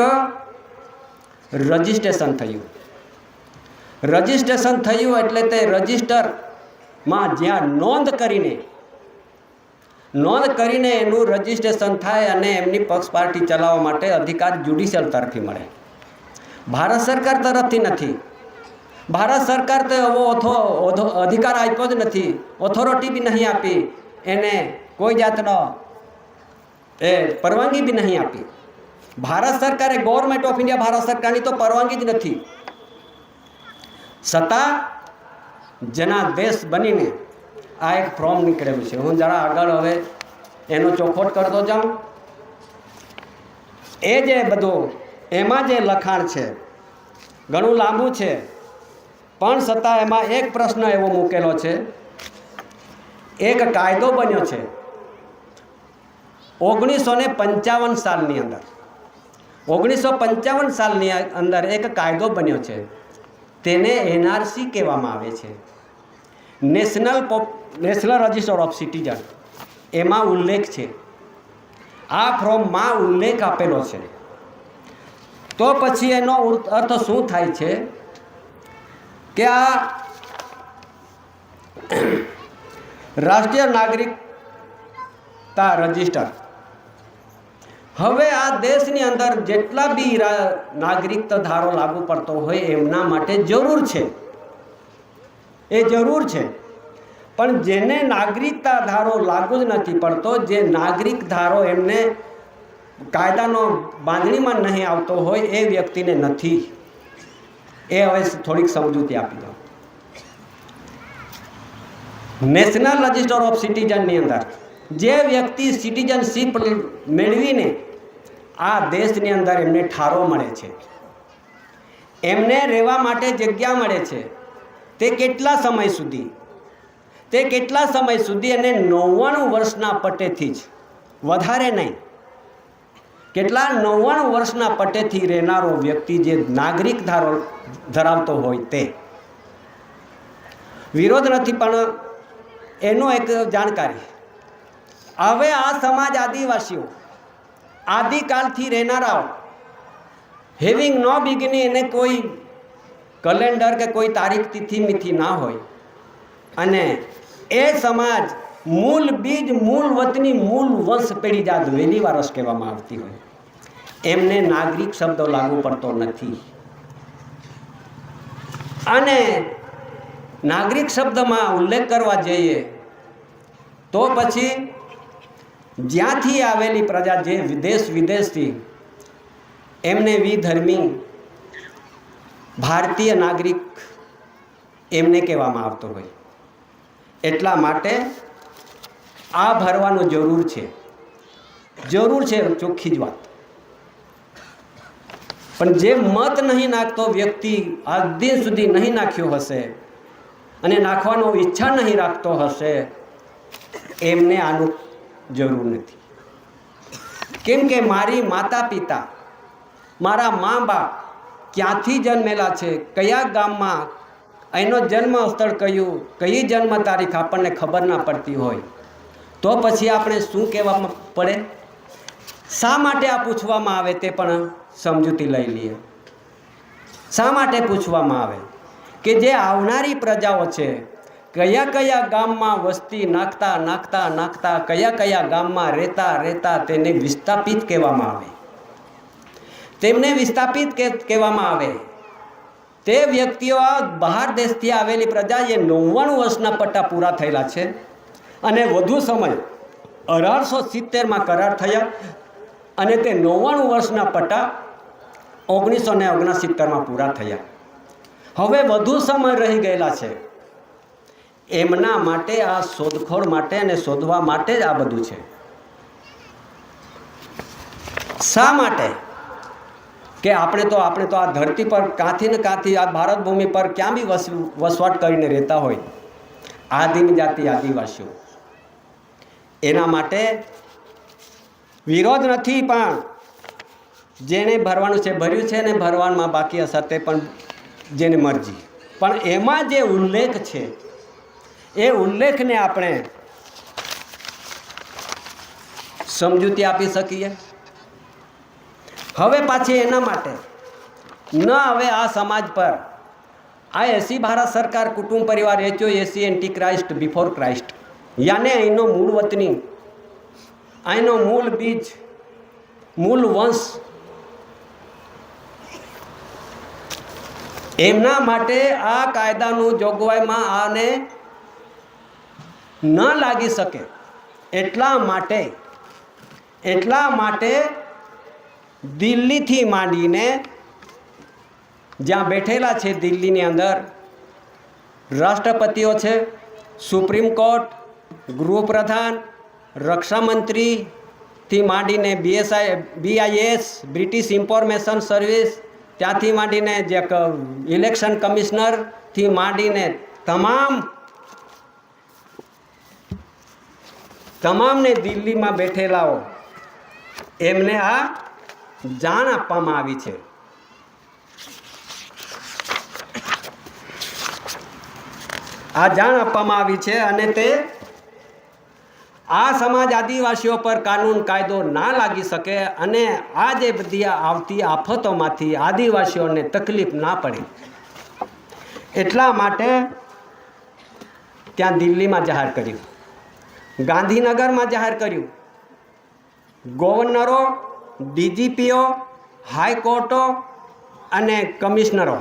રજિસ્ટ્રેશન થયું. રજિસ્ટ્રેશન થયું એટલે તે રજિસ્ટરમાં જ્યાં નોંધ કરીને એનું રજિસ્ટ્રેશન થાય અને એમની પક્ષ પાર્ટી ચલાવવા માટે અધિકાર જ્યુડિશિયલ તરફથી મળે. ભારત સરકાર તરફથી નથી. ભારત સરકાર તો એવો અધિકાર આપ્યો જ નથી, ઓથોરિટી બી નહીં આપી, એને કોઈ જાતનો પરવાનગી બી નહીં આપી. ભારત સરકારે, ગવર્મેન્ટ ઓફ ઇન્ડિયા ભારત સરકારની તો પરવાનગી જ નથી. છતાં જનાદેશ બનીને આ એક ફોર્મ નીકળેલું છે. હું જરા આગળ હવે એનો ચોખવટ કરતો જાઉં. એ જે બધું એમાં જે લખાણ છે ઘણું લાંબુ છે, પણ છતાં એમાં એક પ્રશ્ન એવો મૂકેલો છે. એક કાયદો બન્યો છે 1955 સાલની અંદર. 1955 સાલની અંદર એક કાયદો બન્યો છે, તેને એનઆરસી કહેવામાં આવે છે, નેશનલ રજિસ્ટર ઓફ સિટીઝન. એમાં ઉલ્લેખ છે, આ ફોર્મમાં ઉલ્લેખ આપેલો છે. તો પછી એનો અર્થ શું થાય છે કે આ રાષ્ટ્રીય નાગરિકતા રજિસ્ટર હવે આ દેશની અંદર જેટલા બી નાગરિકતા ધારો લાગુ પડતો હોય એમના માટે જરૂર છે, એ જરૂર છે. પણ જેને નાગરિકતા ધારો લાગુ જ નથી પડતો, જે નાગરિક ધારો એમને કાયદાનો બાંધણીમાં નહીં આવતો હોય એ વ્યક્તિને નથી. એ હવે થોડીક સમજૂતી આપી દો. નેશનલ રજિસ્ટર ઓફ સિટીઝનની અંદર જે વ્યક્તિ સિટીઝનશીપ મેળવીને આ દેશની અંદર એમને ઠારો મળે છે, એમને રહેવા માટે જગ્યા મળે છે, તે કેટલા સમય સુધી અને 99 વર્ષના પટેથી જ, વધારે નહીં, કેટલા 99 વર્ષના પટેથી રહેનારો વ્યક્તિ જે નાગરિક ધારો ધરાવતો હોય તે. વિરોધ નથી, પણ એનો એક જાણકારી. હવે આ સમાજ આદિવાસીઓ આદિકાલથી રહેનારાઓ, હેવિંગ નો બિગિનિંગ, એને કોઈ કેલેન્ડર કે કોઈ તારીખ તિથિ મિથિ ના હોય, અને એ સમાજ મૂળ બીજ, મૂળ વતની, મૂળ વંશ પેઢી જાત વહેલી વારસ કહેવામાં આવતી હોય, એમને નાગરિક શબ્દ લાગુ પડતો નથી. અને નાગરિક શબ્દમાં ઉલ્લેખ કરવા જઈએ તો પછી જ્યાંથી આવેલી પ્રજા, જે વિદેશથી, એમને વિધર્મી ભારતીય નાગરિક એમને કહેવામાં આવતો હોય. એટલા માટે આ ભરવાનું જરૂર છે, ચોખ્ખી જ વાત. પણ જે મત નહીં નાખતો વ્યક્તિ, આજ દિન સુધી નહીં નાખ્યો હશે અને નાખવાનો ઈચ્છા નહીં રાખતો હશે, એમને આનું જરૂર નથી. કેમ કે મારી માતા પિતા, મારા મા બાપ ક્યાંથી જન્મેલા છે, કયા ગામમાં, એનો જન્મ સ્થળ કયું, કઈ જન્મ તારીખ આપણને ખબર ના પડતી હોય તો પછી આપણે શું કહેવા પડે? શા માટે આ પૂછવામાં આવે તે પણ સમજૂતી લઈ લઈએ. શા માટે પૂછવામાં આવે કે જે આવનારી પ્રજાઓ છે, કયા ગામમાં વસ્તી નાખતા કયા ગામમાં રહેતા તેને વિસ્થાપિત કહેવામાં આવે, તેમને વિસ્થાપિત કહેવામાં આવે. તે વ્યક્તિઓ બહાર દેશથી આવેલી પ્રજા, એ 99 વર્ષના પટ્ટા પૂરા થયેલા છે અને વધુ સમય 1870માં કરાર થયા, અને તે 99 વર્ષના પટ્ટા 1969માં પૂરા થયા. હવે વધુ સમય રહી ગયેલા છે. એમના માટે આ શોધખોળ માટે અને શોધવા માટે જ આ બધું છે. શા માટે કે આપણે તો આ ધરતી પર કાંથી ને કાંથી, આ ભારત ભૂમિ પર ક્યાં બી વસવાટ કરીને રહેતા હોય આદિમ જાતિ આદિવાસીઓ, એના માટે વિરોધ નથી. પણ જેને ભરવાનું છે ભર્યું છે, ને ભરવામાં બાકી હશે તે પણ જેને મરજી. પણ એમાં જે ઉલ્લેખ છે એ ઉલ્લેખને આપણે સમજૂતી આપી શકીએ. હવે પાછી એના માટે હવે આ સમાજ પર આ એસી ભારત સરકાર કુટુંબ પરિવાર HOAC anti Christ before Christ, યાને અહીંનો મૂળ વતની, અહીંનો મૂળ બીજ, મૂળ વંશ, એમના માટે આ કાયદાનું જોગવાઈમાં આને ન લાગી શકે, એટલા માટે દિલ્હીથી માંડીને જ્યાં બેઠેલા છે દિલ્હીની અંદર રાષ્ટ્રપતિઓ છે, સુપ્રીમ કોર્ટ, ગૃહપ્રધાન, રક્ષામંત્રીથી માંડીને BIS બ્રિટિશ ઇન્ફોર્મેશન સર્વિસ, ત્યાંથી માંડીને જે ઇલેક્શન કમિશનરથી માંડીને તમામને દિલ્હીમાં બેઠેલાઓ એમને આ જાણ આપવામાં આવી છે। આ જાણ આપવામાં આવી છે અને તે આ સમાજ આદિવાસીઓ પર કાનૂન કાયદો ના લાગી શકે અને આ જે બધી આવતી આફતોમાંથી આદિવાસીઓને તકલીફ ના પડે એટલા માટે ત્યાં દિલ્હીમાં જાહેર કર્યું, ગાંધીનગરમાં જાહેર કર્યું, ગવર્નરો, ડીજીપીઓ, હાઈકોર્ટો અને કમિશનરો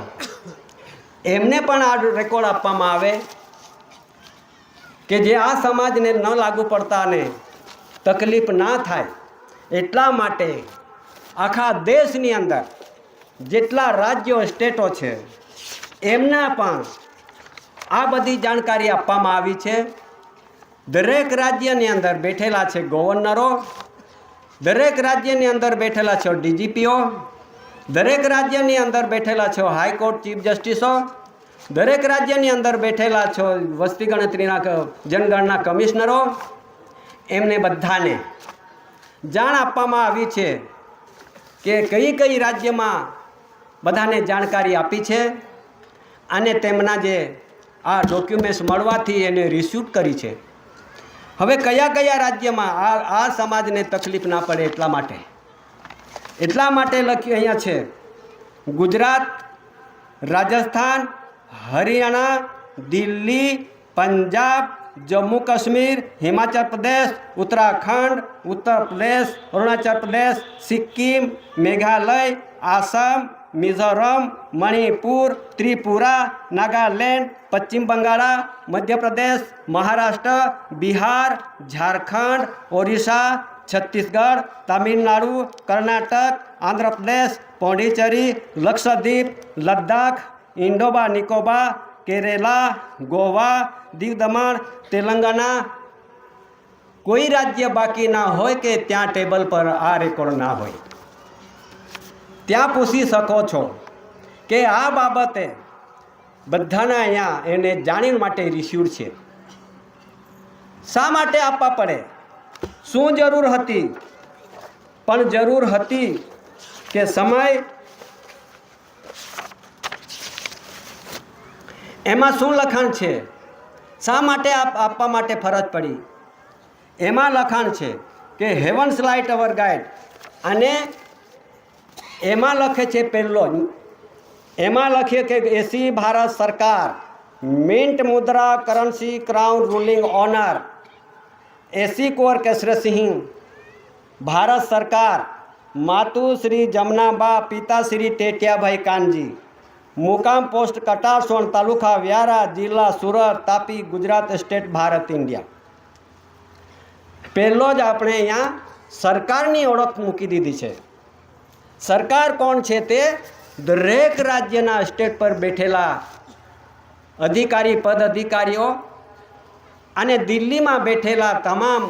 એમને પણ આ રેકોર્ડ આપવામાં આવે કે જે આ સમાજને ન લાગુ પડતા ને તકલીફ ના થાય એટલા માટે આખા દેશની અંદર જેટલા રાજ્યો સ્ટેટો છે એમના પણ આ બધી જાણકારી આપવામાં આવી છે। દરેક રાજ્યની અંદર બેઠેલા છે ગવર્નરો, દરેક રાજ્યની અંદર બેઠેલા છે ડીજીપીઓ, દરેક રાજ્યની અંદર બેઠેલા છો હાઈકોર્ટ ચીફ જસ્ટિસો, દરેક રાજ્યની અંદર બેઠેલા છો વસ્તી ગણતરીના જનગણના કમિશનરો, એમને બધાને જાણ આપવામાં આવી છે કે કઈ કઈ રાજ્યમાં બધાને જાણકારી આપી છે અને તેમના જે આ ડોક્યુમેન્ટ્સ મળવાથી એને રિસ્યૂટ કરી છે। હવે કયા કયા રાજ્યમાં આ સમાજને તકલીફ ના પડે એટલા માટે લખ્યું અહીંયા છે ગુજરાત, રાજસ્થાન, હરિયાણા, દિલ્હી, પંજાબ, જમ્મુ કાશ્મીર, હિમાચલ પ્રદેશ, ઉત્તરાખંડ, ઉત્તર પ્રદેશ, અરુણાચલ પ્રદેશ, સિક્કિમ, મેઘાલય, આસામ, મિઝોરમ, મણિપુર, ત્રિપુરા, નાગાલેન્ડ, પશ્ચિમ બંગાળ, મધ્યપ્રદેશ, મહારાષ્ટ્ર, બિહાર, ઝારખંડ, ઓરિસ્સા, છત્તીસગઢ, તમિલનાડુ, કર્ણાટક, આંધ્રપ્રદેશ, પોંડિચેરી, લક્ષદ્વીપ, લદ્દાખ, ઇન્ડોબા નિકોબાર, કેરેલા, ગોવા, દીવ દમણ, તેલંગાણા, કોઈ રાજ્ય બાકી ના હોય કે ત્યાં ટેબલ પર આ રેકોર્ડ ના હોય। ત્યાં પૂછી શકો છો કે આ બાબતે બધાના અહીંયા એને જાણવા માટે રિસ્યૂટ છે। શા માટે આપવા પડે, શું જરૂર હતી? પણ જરૂર હતી કે સમય એમાં શું લખાણ છે, શા માટે આપવા માટે ફરજ પડી? એમાં લખાણ છે કે હેવન્સ લાઇટ અવર ગાઈડ અને એમાં લખે છે પહેલો એમાં લખીએ કે એસી ભારત સરકાર મિન્ટ મુદ્રા કરન્સી ક્રાઉન રૂલિંગ ઓનર એસી કુંવર કેશરસિંહ ભારત સરકાર માતુ શ્રી જમનાબા પિતા શ્રી ટેટિયાભાઈ કાનજી મુકામ પોસ્ટ કટારસોણ તાલુકા વ્યારા જિલ્લા સુરત તાપી ગુજરાત સ્ટેટ ભારત ઇન્ડિયા। પહેલો જ આપણે અહીંયા સરકારની ઓળખ મૂકી દીધી છે। સરકાર કોણ છે? તે દરેક રાજ્યના સ્ટેટ પર બેઠેલા અધિકારી પદ અધિકારીઓ અને દિલ્હીમાં બેઠેલા તમામ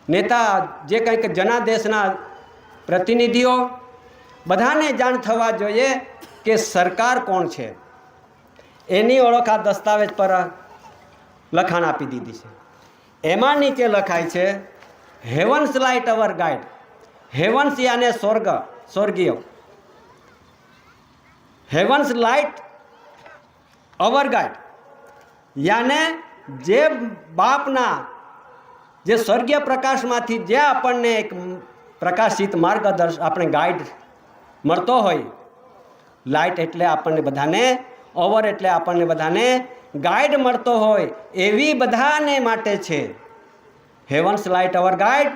નેતા જે કંઈક જનાદેશના પ્રતિનિધિઓ બધાને જાણ થવા જોઈએ કે સરકાર કોણ છે, એની ઓળખ આ દસ્તાવેજ પર લખાણ આપી દીધી છે। એમાં નીચે લખાય છે હેવન્સ લાઇટ અવર ગાઈડ। હેવન્સ યાને સ્વર્ગ, સ્વર્ગીય, હેવન્સ લાઇટ અવર ગાઈડ યાને જે બાપના જે સ્વર્ગીય પ્રકાશમાંથી જે આપણને એક પ્રકાશિત માર્ગદર્શન આપણે ગાઈડ મળતો હોય, લાઇટ એટલે આપણને બધાને, ઓવર એટલે આપણને બધાને ગાઈડ મળતો હોય એવી બધાને માટે છે। હેવન્સ લાઇટ અવર ગાઈડ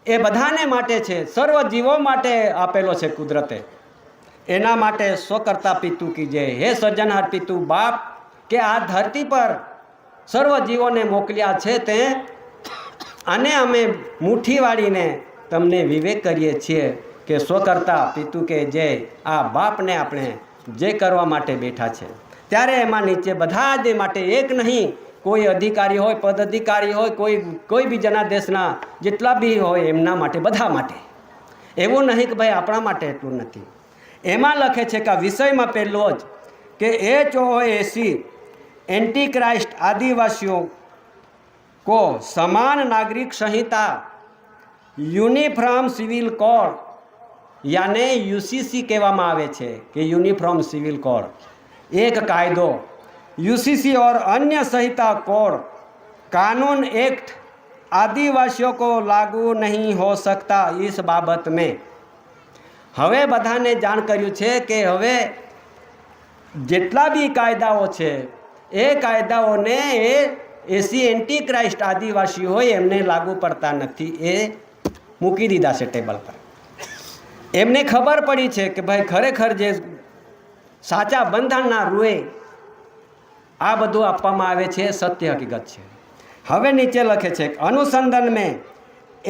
એ બધાને માટે છે, સર્વ જીવો માટે આપેલો છે કુદરતે। એના માટે સ્વકર્તા પિતુ કી જય। હે સર્જનહાર પિતુ બાપ કે આ ધરતી પર સર્વ જીવોને મોકલ્યા છે તે અને અમે મુઠ્ઠી વાળીને તમને વિવેક કરીએ છીએ કે સ્વકર્તા પિતુ કે જય। આ બાપને આપણે જે કરવા માટે બેઠા છે ત્યારે એમાં નીચે બધા જ માટે એક નહીં, કોઈ અધિકારી હોય, પદ અધિકારી હોય, કોઈ બી જનાદેશના જેટલા બી હોય એમના માટે, બધા માટે। એવું નહીં કે ભાઈ આપણા માટે એટલું નથી। એમાં લખે છે કે આ વિષયમાં પહેલો જ કે HOAC एंटी क्राइस्ट आदिवासियों को समान नागरिक संहिता યુનિફોર્મ સિવિલ કોડ યાને યુસીસી કહેવામાં આવે છે કે यूनिफॉर्म सिविल कोड एक कायदो यूसीसी और अन्य संहिता कोड कानून एक्ट आदिवासियों को लागू नहीं हो सकता इस बाबत में હવે બધાને જાણ કર્યું છે કે હવે જેટલા બી કાયદાઓ છે એ કાયદાઓને એ એસી એન્ટી ક્રાઇસ્ટ આદિવાસી હોય એમને લાગુ પડતા નથી, એ મૂકી દીધા છે ટેબલ પર. એમને ખબર પડી છે કે ભાઈ ખરેખર જે સાચા બંધારણના રૂએ આ બધું આપવામાં આવે છે સત્ય હકીકત છે. હવે નીચે લખે છે અનુસંધાન મેં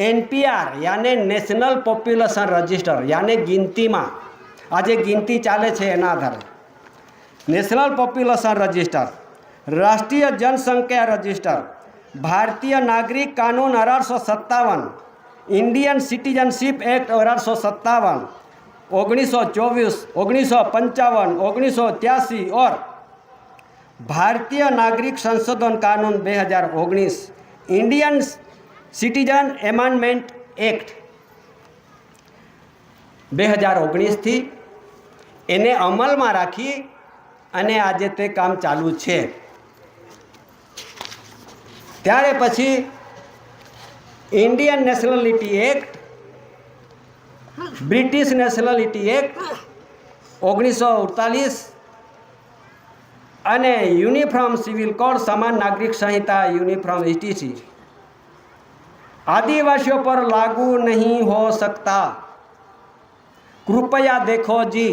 एनपीआर यानी नेशनल पॉप्युलेशन रजिस्टर यानी गिनती में आज गिनती चाले छे एना आधारे नेशनल पॉप्युलेशन रजिस्टर, राष्ट्रीय जनसंख्या रजिस्टर, भारतीय नागरिक कानून 1857, इंडियन सिटीजनशिप एक्ट 1857, 1924, 1955, 1983 और भारतीय नागरिक संशोधन कानून 2019, इंडियन સિટીઝન એમેન્ડમેન્ટ એક્ટ 2019 થી એને અમલમાં રાખી અને આજે તે કામ ચાલુ છે. ત્યારે પછી Indian nationality act, British nationality act 1948 અને યુનિફોર્મ સિવિલ કોડ સમાન નાગરિક સંહિતા यूनिफॉर्म ETC आदिवासियों पर लागू नहीं हो सकता. कृपया देखो जी.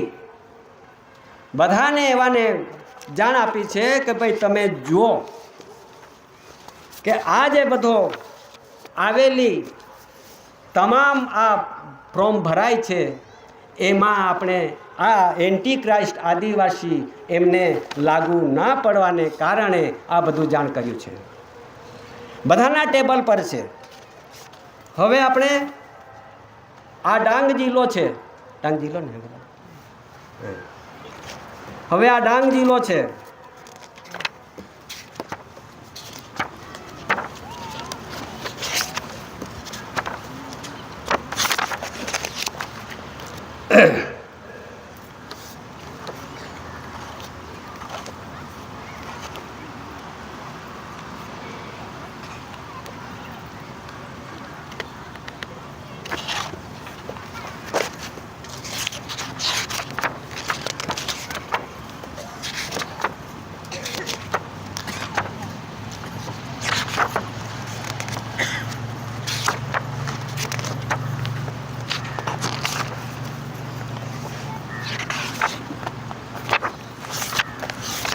बधाने एवाने जाण आपी छे कि भाई तमे जुओ कि आज बधो आवेली तमाम आ फॉर्म भराय छे एमां आपणे आ एंटी क्राइस्ट आदिवासी एमने लागू ना पड़वाने कारणे आ बधुं जाण कर्युं छे. बधाना टेबल पर छे. હવે આપણે આ ડાંગ જિલ્લો છે, ડાંગ જિલ્લો ને હવે આ ડાંગ જિલ્લો છે.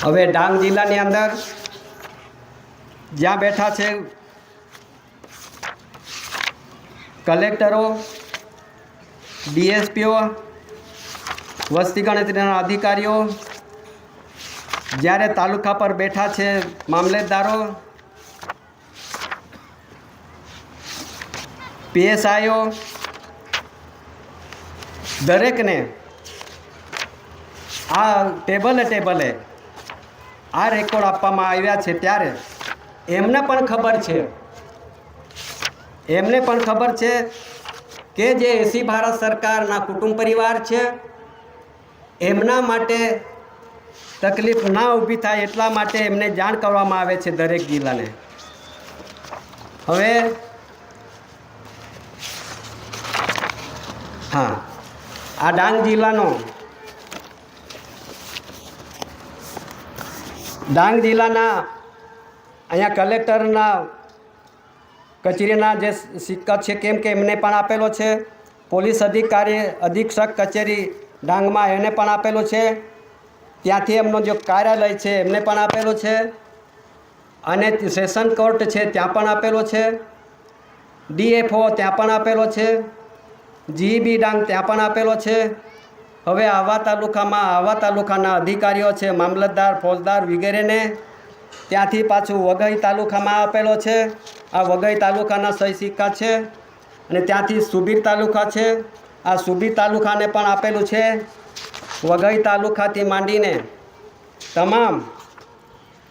હવે ડાંગ જિલ્લાની અંદર જ્યાં બેઠા છે કલેક્ટરો, ડીએસપીઓ, વસ્તી ગણતરીના અધિકારીઓ, જ્યારે તાલુકા પર બેઠા છે મામલેદારો, પીએસઆઈઓ, દરેકને આ ટેબલે આ રેકોર્ડ આપવામાં આવ્યા છે. ત્યારે એમને પણ ખબર છે કે જે એસી ભારત સરકારના કુટુંબ પરિવાર છે એમના માટે તકલીફ ના ઊભી થાય એટલા માટે એમને જાણ કરવામાં આવે છે દરેક જિલ્લાને. હવે હા, આ ડાંગ જિલ્લાના અહીંયા કલેક્ટરના કચેરીના જે સિક્કા છે કેમ કે એમને પણ આપેલો છે, પોલીસ અધિક્ષક કચેરી ડાંગમાં એને પણ આપેલો છે, ત્યાંથી એમનો જે કાર્યાલય છે એમને પણ આપેલો છે, અને સેશન કોર્ટ છે ત્યાં પણ આપેલો છે, ડીએફઓ ત્યાં પણ આપેલો છે, જીબી ડાંગ ત્યાં પણ આપેલો છે. હવે આવા તાલુકાના અધિકારીઓ છે મામલતદાર, ફોજદાર વગેરેને ત્યાંથી પાછું વઘઈ તાલુકામાં આપેલો છે. આ વઘઈ તાલુકાના સહી સિક્કા છે. અને ત્યાંથી સુબીર તાલુકા છે, આ સુબીર તાલુકાને પણ આપેલું છે. વઘઈ તાલુકાથી માંડીને તમામ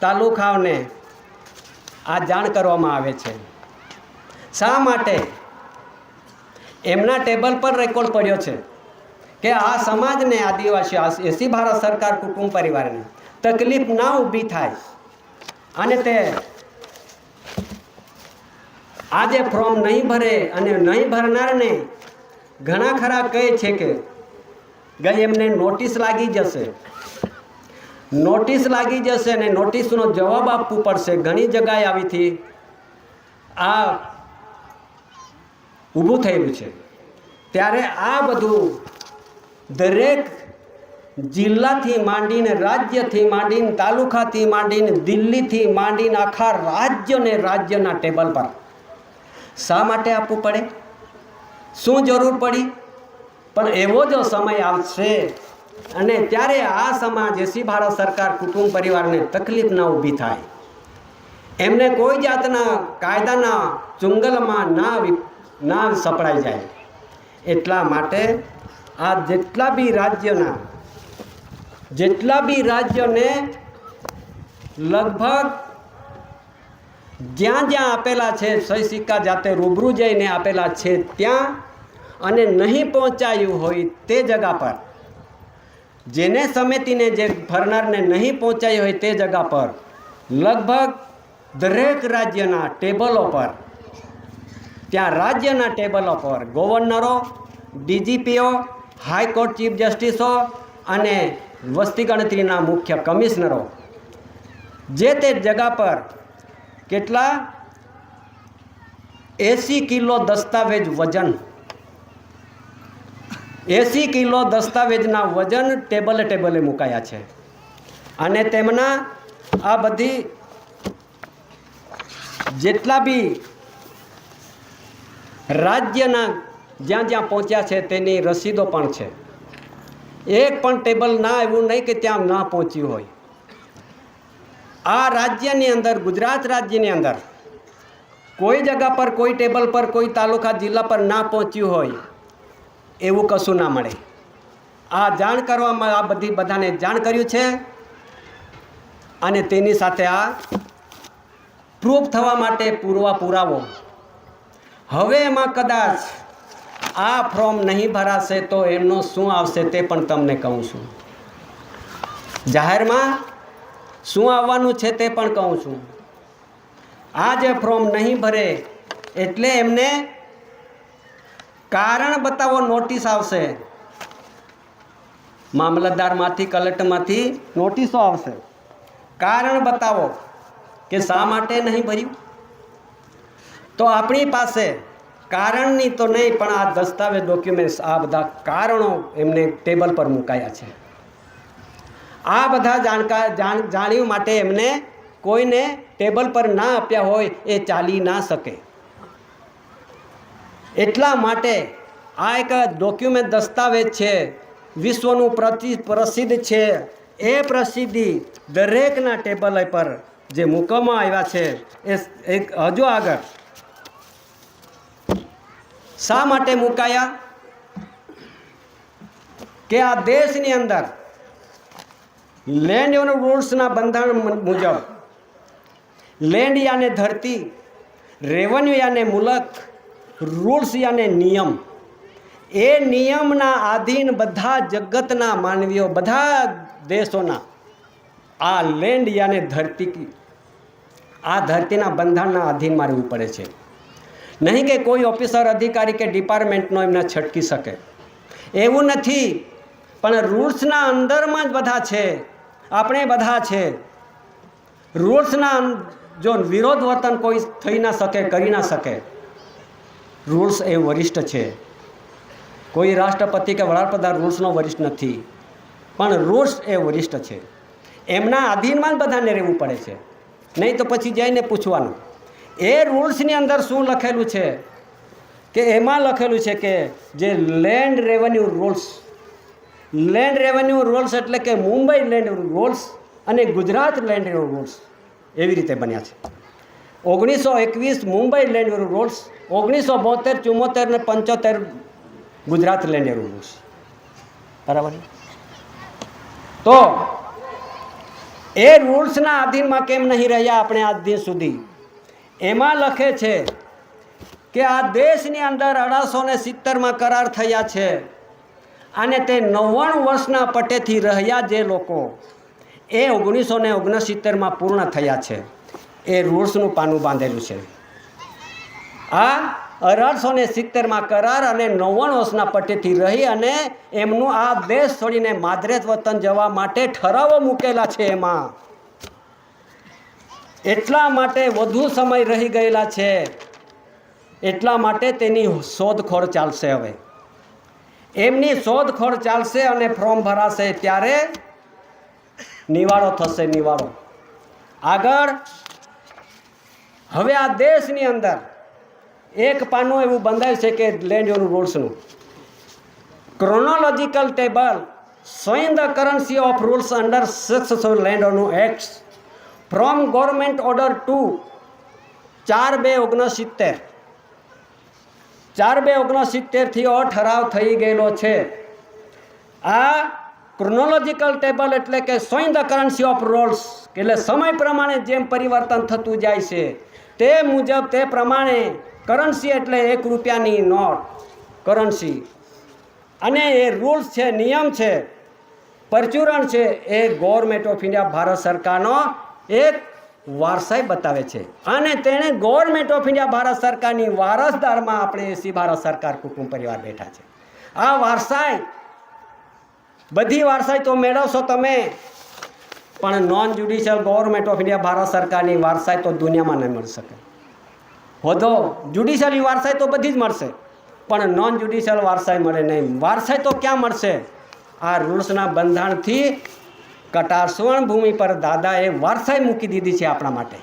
તાલુકાઓને આ જાણ કરવામાં આવે છે. શા માટે એમના ટેબલ પર રેકોર્ડ પડ્યો છે કે આ સમાજને, આદિવાસી એસી ભારત સરકાર કુટુંબ પરિવારને તકલીફ ના ઊભી થાય અને તે આજે ફોર્મ નહીં ભરે અને નહીં ભરનારને ઘણા ખરા કહે છે કે ગઈ એમને નોટિસ લાગી જશે, નોટિસ લાગી જશે અને નોટિસનો જવાબ આપવું પડશે. ઘણી જગ્યાએ આવીથી આ ઊભું થયેલું છે. ત્યારે આ બધું દરેક જિલ્લાથી માંડીને, રાજ્યથી માંડીને, તાલુકાથી માંડીને, દિલ્હીથી માંડીને આખા રાજ્યના ટેબલ પર શા માટે આપવું પડે? શું જરૂર પડી? પણ એવો જો સમય આવશે અને ત્યારે આ સમાજ, એસી ભારત સરકાર કુટુંબ પરિવારને તકલીફ ના ઊભી થાય, એમને કોઈ જાતના કાયદાના ચુંગલમાં ના સપડાઈ જાય. એટલા માટે આ જેટલા બી રાજ્યોને લગભગ જ્યાં આપેલા છે, સહી સિક્કા જાતે રૂબરૂ જઈને આપેલા છે ત્યાં, અને નહીં પહોંચાયું હોય તે જગા પર, જેને સમિતિને, જે ભરનારને નહીં પહોંચાયું હોય તે જગા પર લગભગ દરેક રાજ્યના ટેબલો પર, ત્યાં રાજ્યના ટેબલો પર ગવર્નરો, ડીજીપીઓ, હાઈકોર્ટ ચીફ જસ્ટિસો અને વસ્તી ગણતરીના મુખ્ય કમિશનરો જે તે જગા પર કેટલા 80 કિલો દસ્તાવેજ વજન, 80 કિલો દસ્તાવેજના વજન ટેબલે મુકાયા છે. અને તેમના આ બધી જેટલા બી રાજ્યના જ્યાં પહોંચ્યા છે તેની રસીદો પણ છે. એક પણ ટેબલ ના એવું નહીં કે ત્યાં ના પહોંચ્યું હોય. આ રાજ્યની અંદર, ગુજરાત રાજ્યની અંદર કોઈ જગા પર, કોઈ ટેબલ પર, કોઈ તાલુકા જિલ્લા પર ના પહોંચ્યું હોય એવું કશું ના મળે. આ જાણ કરવામાં, આ બધાને જાણ કર્યું છે અને તેની સાથે આ પ્રૂફ થવા માટે પુરાવો. હવે એમાં કદાચ આ ફોર્મ નહીં ભરાશે તો એમનો શું આવશે તે પણ તમને કહું છું. જાહેરમાં શું આવવાનું છે તે પણ કહું છું. આ જે ફોર્મ નહીં ભરે એટલે એમને કારણ બતાવો નોટિસ આવશે. મામલતદારમાંથી, કલેક્ટરમાંથી નોટિસો આવશે. કારણ બતાવો કે શા માટે નહીં ભર્યું. તો આપણી પાસે કારણની તો નહીં, પણ આ દસ્તાવેજ, ડોક્યુમેન્ટ્સ, આ બધા કારણો એમને ટેબલ પર મુકાયા છે. આ બધા જાણ્યું માટે એમને કોઈને ટેબલ પર ના આપ્યા હોય એ ચાલી ના શકે. એટલા માટે આ એક ડોક્યુમેન્ટ, દસ્તાવેજ છે, વિશ્વનું પ્રસિદ્ધ છે. એ પ્રસિદ્ધિ દરેકના ટેબલ પર જે મૂકવામાં આવ્યા છે એ એક હજુ આગળ શા માટે મુકાયા? કે આ દેશની અંદર લેન્ડ રૂલ્સના બંધારણ મુજબ લેન્ડ યાને ધરતી, રેવન્યુ યાને મુલક, રૂલ્સ યાને નિયમ, એ નિયમના આધીન બધા જગતના માનવીઓ, બધા દેશોના આ લેન્ડ યાને ધરતી, આ ધરતીના બંધારણના આધીનમાં રહેવું પડે છે. નહીં કે કોઈ ઓફિસર, અધિકારી કે ડિપાર્ટમેન્ટનો એમને છટકી શકે એવું નથી. પણ રૂલ્સના અંદરમાં જ બધા છે, આપણે બધા છે. રૂલ્સના જો વિરોધ વર્તન કોઈ થઈ ના શકે, કરી ના શકે. રૂલ્સ એ વરિષ્ઠ છે. કોઈ રાષ્ટ્રપતિ કે વડાપ્રધાન રૂલ્સનો વરિષ્ઠ નથી, પણ રૂલ્સ એ વરિષ્ઠ છે. એમના આધીનમાં જ બધાને રહેવું પડે છે. નહીં તો પછી જઈને પૂછવાનું એ રૂલ્સની અંદર શું લખેલું છે. કે એમાં લખેલું છે કે જે લેન્ડ રેવન્યુ રૂલ્સ એટલે કે મુંબઈ લેન્ડ રૂલ્સ અને ગુજરાત લેન્ડ રૂલ્સ એવી રીતે બન્યા છે. 1921 મુંબઈ લેન્ડ રૂલ્સ, 1972, 74 ને 75 ગુજરાત લેન્ડ રૂલ્સ. બરાબર. તો એ રૂલ્સના આધીનમાં કેમ નહીં રહ્યા આપણે આજ દિન સુધી? એમાં લખે છે કે આ દેશની અંદર 1870માં કરાર થયા છે અને તે 99 વર્ષના પટેથી રહ્યા જે લોકો એ 1969માં પૂર્ણ થયા છે. એ રૂલ્સનું પાનું બાંધેલું છે. આ 1870માં કરાર અને 99 વર્ષના પટેથી રહી અને એમનું આ દેશ છોડીને માદરેજ વતન જવા માટે ઠરાવો મૂકેલા છે. એમાં એટલા માટે વધુ સમય રહી ગયેલા છે, એટલા માટે તેની શોધખોળ ચાલશે. હવે એમની શોધખોળ ચાલશે અને ફોર્મ ભરાશે ત્યારે નિવાડો થશે. નિવાડો આગળ હવે આ દેશની અંદર એક પાનું એવું બંધાય છે કે લેન્ડ ઓન રૂલ્સનું chronological table showing the currency of rules under successful land on acts from government order 4/2/69 4/2/69થી ઠરાવ થઈ ગયેલો છે. આ ક્રોનોલોજીકલ ટેબલ એટલે કે showing the currency of rules એટલે સમય પ્રમાણે જેમ પરિવર્તન થતું જાય છે તે મુજબ તે પ્રમાણે કરન્સી એટલે 1 રૂપિયાની નોટ કરન્સી અને એ રૂલ્સ છે, નિયમ છે, પરચુરણ છે, એ ગવર્મેન્ટ ઓફ ઇન્ડિયા ભારત સરકારનો એક વારસાઈ બતાવે છે. અને તેણે ગવર્મેન્ટ ઓફ ઇન્ડિયા ભારત સરકારની વારસદારમાં આપણે એસી ભારત સરકાર કુટુંબ પરિવાર બેઠા છે. આ વારસાઈ બધી વારસાઈ તો મેળવશો તમે, પણ non judicial government of India Bharat સરકારની વારસાઈ તો દુનિયામાં નહીં મળી શકે. હોદો જ્યુડિશિયલની વારસાઈ તો બધી જ મળશે, પણ નોન જ્યુડિશિયલ વારસાઈ મળે નહીં. વારસાઈ તો ક્યાં મળશે? આ રૂલ્સના બંધારણથી કટાર સુવર્ણ ભૂમિ પર દાદાએ વારસાઈ મૂકી દીધી છે આપણા માટે.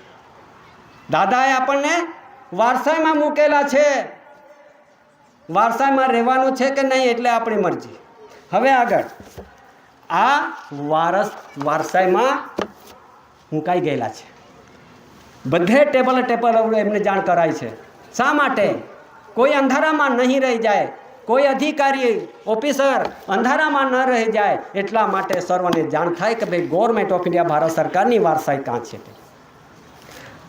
દાદાએ આપણને વારસાઈમાં મૂકેલા છે. વારસાઈમાં રહેવાનું છે કે નહીં એટલે આપણી મરજી. હવે આગળ આ વારસાઈમાં મુકાઈ ગયેલા છે. બધે ટેબલ એમને જાણ કરાય છે. શા માટે? કોઈ અંધારામાં નહીં રહી જાય, કોઈ અધિકારી ઓફિસર અંધારામાં ન રહી જાય, એટલા માટે સર્વને જાણ થાય કે ભાઈ ગવર્મેન્ટ ઓફ ઇન્ડિયા ભારત સરકારની વારસાઈ કાં છે.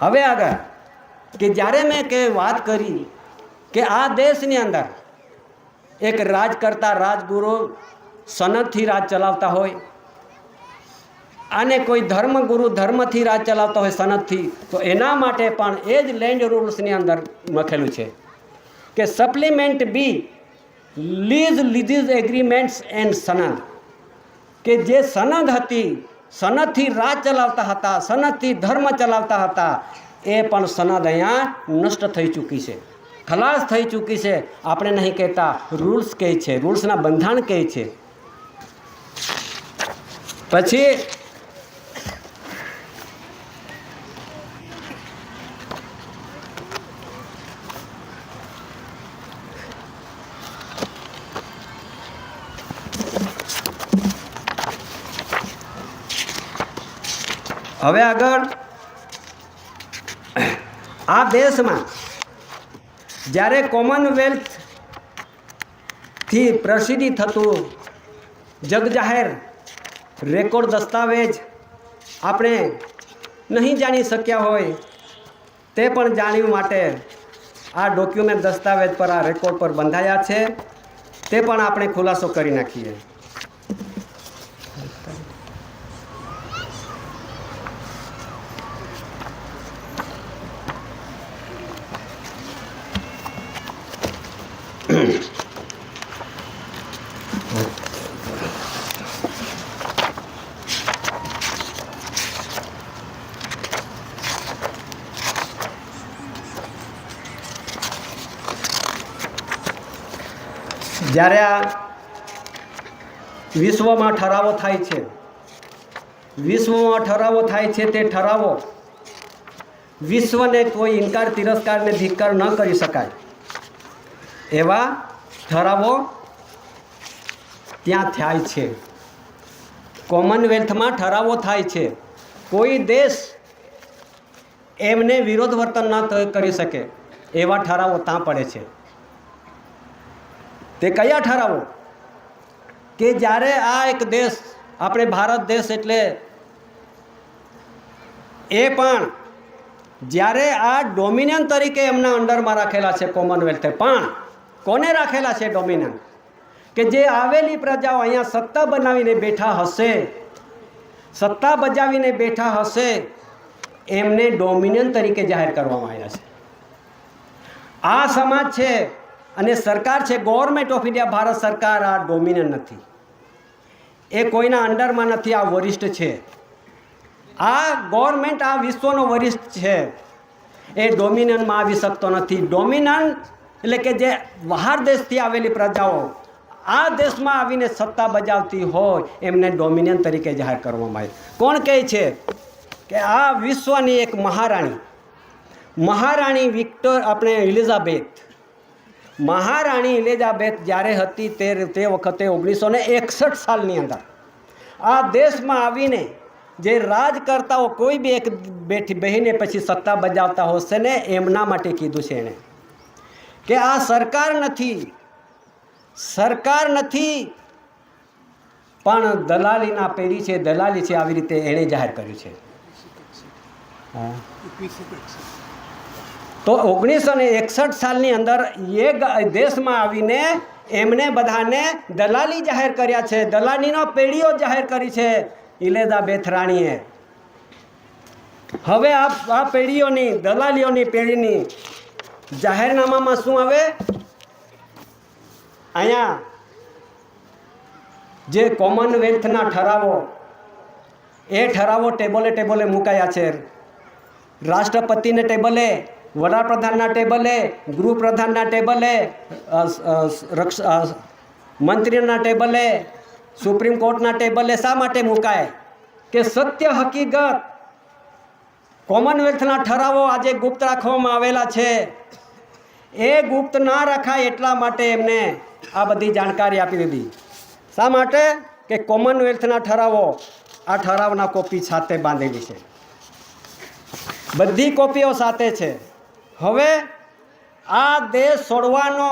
હવે આગળ કે જ્યારે મેં વાત કરી કે આ દેશની અંદર એક રાજ કરતા રાજગુરુ સનદથી રાજ ચલાવતા હોય અને કોઈ ધર્મગુરુ ધર્મથી રાજ ચલાવતા હોય સનદથી, તો એના માટે પણ એ જ લેન્ડ રૂલ્સની અંદર લખેલું છે કે સપ્લિમેન્ટ બી લીઝ એગ્રીમેન્ટ્સ એન્ડ સનદ, કે જે સનદ હતી, સનદથી રાજ ચલાવતા હતા, સનદથી ધર્મ ચલાવતા હતા, એ પણ સનદ અહીંયા નષ્ટ થઈ ચૂકી છે, ખલાસ થઈ ચૂકી છે. આપણે નહીં કહેતા, રૂલ્સ કહે છે, રૂલ્સના બંધારણ કહે છે. પછી હવે આગળ આ દેશમાં જ્યારે કોમનવેલ્થથી પ્રસિદ્ધિ થતું જગજાહેર રેકોર્ડ દસ્તાવેજ આપણે નહીં જાણી શક્યા હોય તે પણ જાણવા માટે આ ડોક્યુમેન્ટ દસ્તાવેજ પર, આ રેકોર્ડ પર બંધાયા છે, તે પણ આપણે ખુલાસો કરી નાખીએ. જ્યારે આ વિશ્વમાં ઠરાવો થાય છે, વિશ્વમાં ઠરાવો થાય છે, તે ઠરાવો વિશ્વને કોઈ ઇનકાર, તિરસ્કાર ને ધિક્કાર ન કરી શકાય એવા ઠરાવો ત્યાં થાય છે. કોમનવેલ્થમાં ઠરાવો થાય છે. કોઈ દેશ એમને વિરોધ વર્તન ન કરી શકે એવા ઠરાવો ત્યાં પડે છે. તે કયા ઠરાવો? કે જ્યારે આ એક દેશ, આપણે ભારત દેશ એટલે એ પણ જ્યારે આ ડોમિનિયન તરીકે એમના અંડરમાં રાખેલા છે કોમનવેલ્થે, પણ કોને રાખેલા છે ડોમિનિયન? કે જે આવેલી પ્રજાઓ અહીંયા સત્તા બનાવીને બેઠા હશે, સત્તા બજાવીને બેઠા હશે, એમને ડોમિનિયન તરીકે જાહેર કરવામાં આવ્યા છે. આ સમાજ છે અને સરકાર છે, ગવર્મેન્ટ ઓફ ઇન્ડિયા, ભારત સરકાર આ ડોમિનિયન નથી, એ કોઈના અંડરમાં નથી, આ વરિષ્ઠ છે. આ ગવર્મેન્ટ આ વિશ્વનો વરિષ્ઠ છે, એ ડોમિનિયનમાં આવી શકતો નથી. ડોમિનિયન એટલે કે જે બહાર દેશથી આવેલી પ્રજાઓ આ દેશમાં આવીને સત્તા બજાવતી હોય એમને ડોમિનિયન તરીકે જાહેર કરવામાં આવે. કોણ કહે છે કે આ વિશ્વની એક મહારાણી વિક્ટર આપણે મહારાણી એલિઝાબેથ જ્યારે હતી તે વખતે 1961 સાલની અંદર આ દેશમાં આવીને જે રાજકર્તાઓ કોઈ બી એક બહેને પછી સત્તા બજાવતા હશે ને એમના માટે કીધું છે એણે કે આ સરકાર નથી પણ દલાલીના પેઢી છે, દલાલી છે, આવી રીતે એણે જાહેર કર્યું છે. તો 1961 સાલની અંદર એ દેશમાં આવીને એમણે બધાને દલાલી જાહેર કર્યા છે, દલાલીનો પેઢીઓ જાહેર કરી છે એલિઝાબેથ રાણીએ. હવે આ પેઢીઓની, દલાલીઓની પેઢીની જાહેરનામામાં શું આવે? અહીંયા જે કોમનવેલ્થના ઠરાવો, એ ઠરાવો ટેબલે મુકાયા છે. રાષ્ટ્રપતિને ટેબલે, વડાપ્રધાનના ટેબલે, ગૃહપ્રધાનના ટેબલે, મંત્રીના ટેબલે, સુપ્રીમ કોર્ટના ટેબલે. શા માટે મુકાય? કે સત્ય હકીકત કોમનવેલ્થના ઠરાવો આજે ગુપ્ત રાખવામાં આવેલા છે, એ ગુપ્ત ના રખાય એટલા માટે એમને આ બધી જાણકારી આપી દીધી. શા માટે? કે કોમનવેલ્થના ઠરાવો, આ ઠરાવના કોપી સાથે બાંધેલી છે, બધી કોપીઓ સાથે છે. હવે આ દેશ છોડવાનો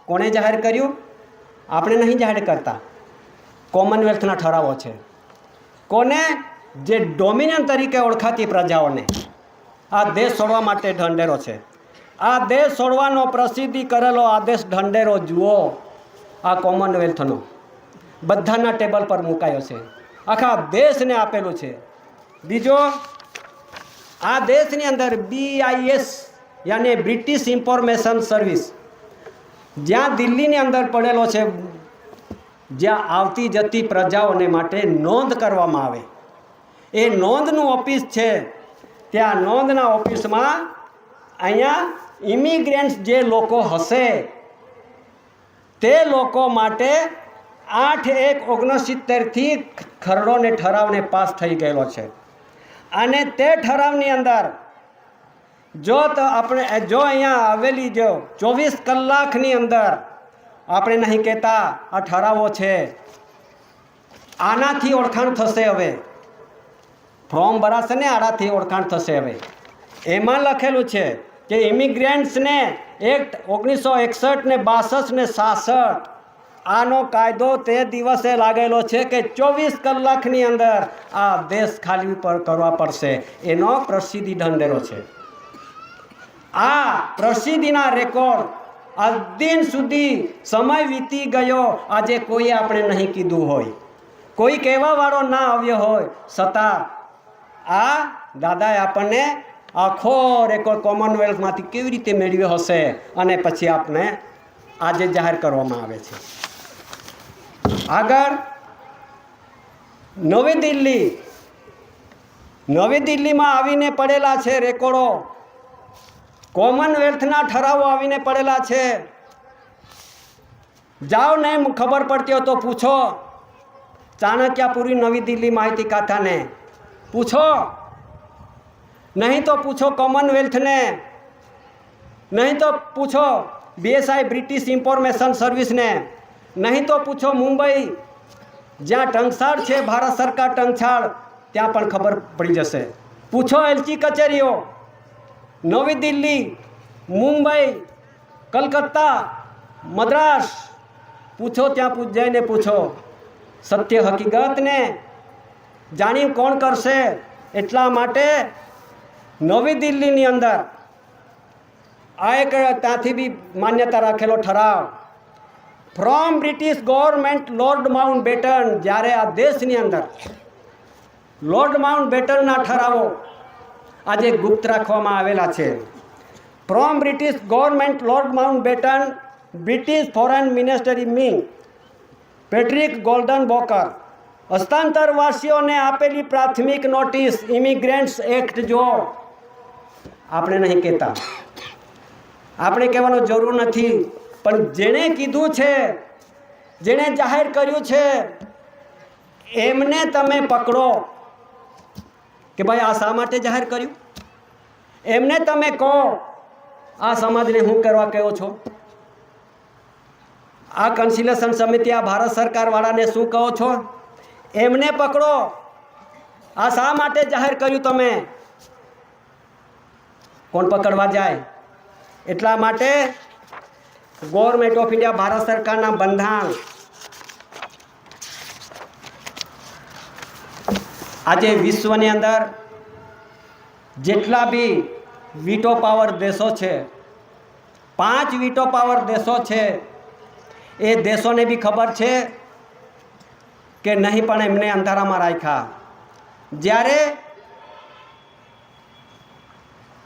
કોણે જાહેર કર્યું? આપણે નહીં જાહેર કરતા, કોમનવેલ્થના ઠરાવો છે. કોને? જે ડોમિનિયન તરીકે ઓળખાતી પ્રજાઓને આ દેશ છોડવા માટે ઢંઢેરો છે. આ દેશ છોડવાનો પ્રસિદ્ધિ કરેલો આદેશ ઢંઢેરો જુઓ, આ કોમનવેલ્થનો બધાના ટેબલ પર મુકાયો છે, આખા દેશને આપેલું છે. બીજો, આ દેશની અંદર BIS યાની બ્રિટિશ ઇન્ફોર્મેશન સર્વિસ, જ્યાં દિલ્હીની અંદર પડેલો છે, જ્યાં આવતી જતી પ્રજાઓને માટે નોંધ કરવામાં આવે, એ નોંધનું ઓફિસ છે. ત્યાં નોંધના ઓફિસમાં અહીંયા ઇમિગ્રન્ટ્સ જે લોકો હશે તે લોકો માટે 8/1/69થી ખરડોને ઠરાવને પાસ થઈ ગયેલો છે. અને તે ઠરાવની અંદર જો અહીંયા આવેલી જો 24 કલાકની અંદર આપણે નહીં કહેતા આ ઠરાવો છે, આનાથી ઓળખાણ થશે. હવે ફોર્મ ભરાશે ને, આનાથી ઓળખાણ થશે. હવે એમાં લખેલું છે કે ઇમિગ્રન્ટ્સને એક્ટ 1961 ને 62 ને 66 આનો કાયદો તે દિવસે લાગેલો છે કે 24 કલાકની અંદર આ દેશ ખાલી કરવા પડશે. એનો પ્રસિદ્ધિ ઢંઢેરો છે. આ પ્રસિદ્ધિના રેકોર્ડ આજ દિન સુધી સમય વીતી ગયો, આજે કોઈ આપણે નહીં કીધું હોય, કોઈ કહેવાવાળો ના આવ્યો હોય, છતાં આ દાદાએ આપણને આખો રેકોર્ડ કોમનવેલ્થમાંથી કેવી રીતે મેળવ્યો હશે અને પછી આપણે આજે જાહેર કરવામાં આવે છે. આગળ નવી દિલ્હીમાં આવીને પડેલા છે રેકોર્ડો, કોમનવેલ્થના ઠરાવો આવીને પડેલા છે. જાઓ નહીં ખબર પડતી હોય તો પૂછો ચાણક્યપુરી નવી દિલ્હી માહિતી કાથાને, પૂછો. નહીં તો પૂછો કોમનવેલ્થને, નહીં તો પૂછો BSI બ્રિટિશ ઇન્ફોર્મેશન સર્વિસને, નહીં તો પૂછો મુંબઈ જ્યાં ટંકશાળ છે, ભારત સરકાર ટંકશાળ, ત્યાં પણ ખબર પડી જશે. પૂછો LC કચેરીઓ, નવી દિલ્હી, મુંબઈ, કલકત્તા, મદ્રાસ, પૂછો, ત્યાં જઈને પૂછો. સત્ય હકીકતને જાણી કોણ કરશે? એટલા માટે નવી દિલ્હીની અંદર આ એક ત્યાંથી બી માન્યતા રાખેલો ઠરાવ from British government lord Mountbatten, જ્યારે આ દેશની અંદર લોર્ડ માઉન્ટ બેટનના ઠરાવો આજે ગુપ્ત રાખવામાં આવેલા છે. From British government lord Mountbatten, British foreign ministry મી પેટ્રિક ગોલ્ડન બોકર, હસ્તાંતરવાસીઓને આપેલી પ્રાથમિક નોટિસ ઇમિગ્રન્ટ્સ એક્ટ. જો આપણે નહીં કહેતા, આપણે કહેવાનો જરૂર નથી, પણ જેણે કીધું છે, જેણે જાહેર કર્યું છે, એમને તમે પકડો કે ભાઈ આ શા માટે જાહેર કર્યું. એમને તમે કહો આ સમાજને શું કરવા કહો છો. આ કન્સિલેશન સમિતિ, આ ભારત સરકારવાળાને શું કહો છો, એમને પકડો. આ શા માટે જાહેર કર્યું તમે. કોણ પકડવા જાય. એટલા માટે ગવર્મેન્ટ ઓફ ઇન્ડિયા, ભારત સરકારના બંધારણ આજે વિશ્વની અંદર જેટલા બી વીટો પાવર દેશો છે, 5 વીટો પાવર દેશો છે, એ દેશોને બી ખબર છે કે નહીં, પણ એમને અંધારામાં રાખ્યા. જ્યારે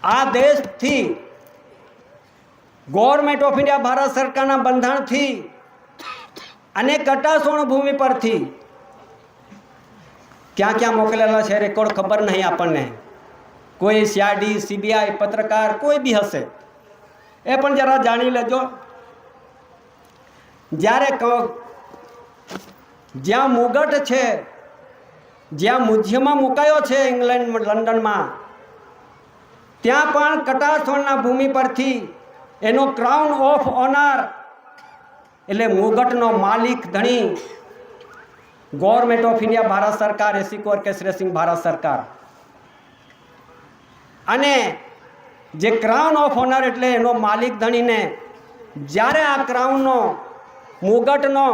આ દેશથી ગવર્મેન્ટ ઓફ ઇન્ડિયા, ભારત સરકારના બંધારણથી અને કટાસોણ ભૂમિ પરથી ક્યાં ક્યાં મોકલેલા છે રેકોર્ડ ખબર નહીં આપણને. કોઈ સીઆઈડી, સીબીઆઈ, પત્રકાર કોઈ બી હશે, એ પણ જરા જાણી લેજો. જ્યારે જ્યાં મુગટ છે, જ્યાં મ્યુઝિયમમાં મુકાયો છે ઇંગ્લેન્ડ, લંડનમાં, ત્યાં પણ કટાસોણના ભૂમિ પરથી એનો ક્રાઉન ઓફ ઓનર એટલે મુગટનો માલિક ધણી ગવર્મેન્ટ ઓફ ઇન્ડિયા, ભારત સરકાર, એસી ઓર્કેસ્ટ્રેશન ભારત સરકાર. અને જે ક્રાઉન ઓફ ઓનર એટલે એનો માલિક ધણીને જ્યારે આ ક્રાઉનનો, મુગટનો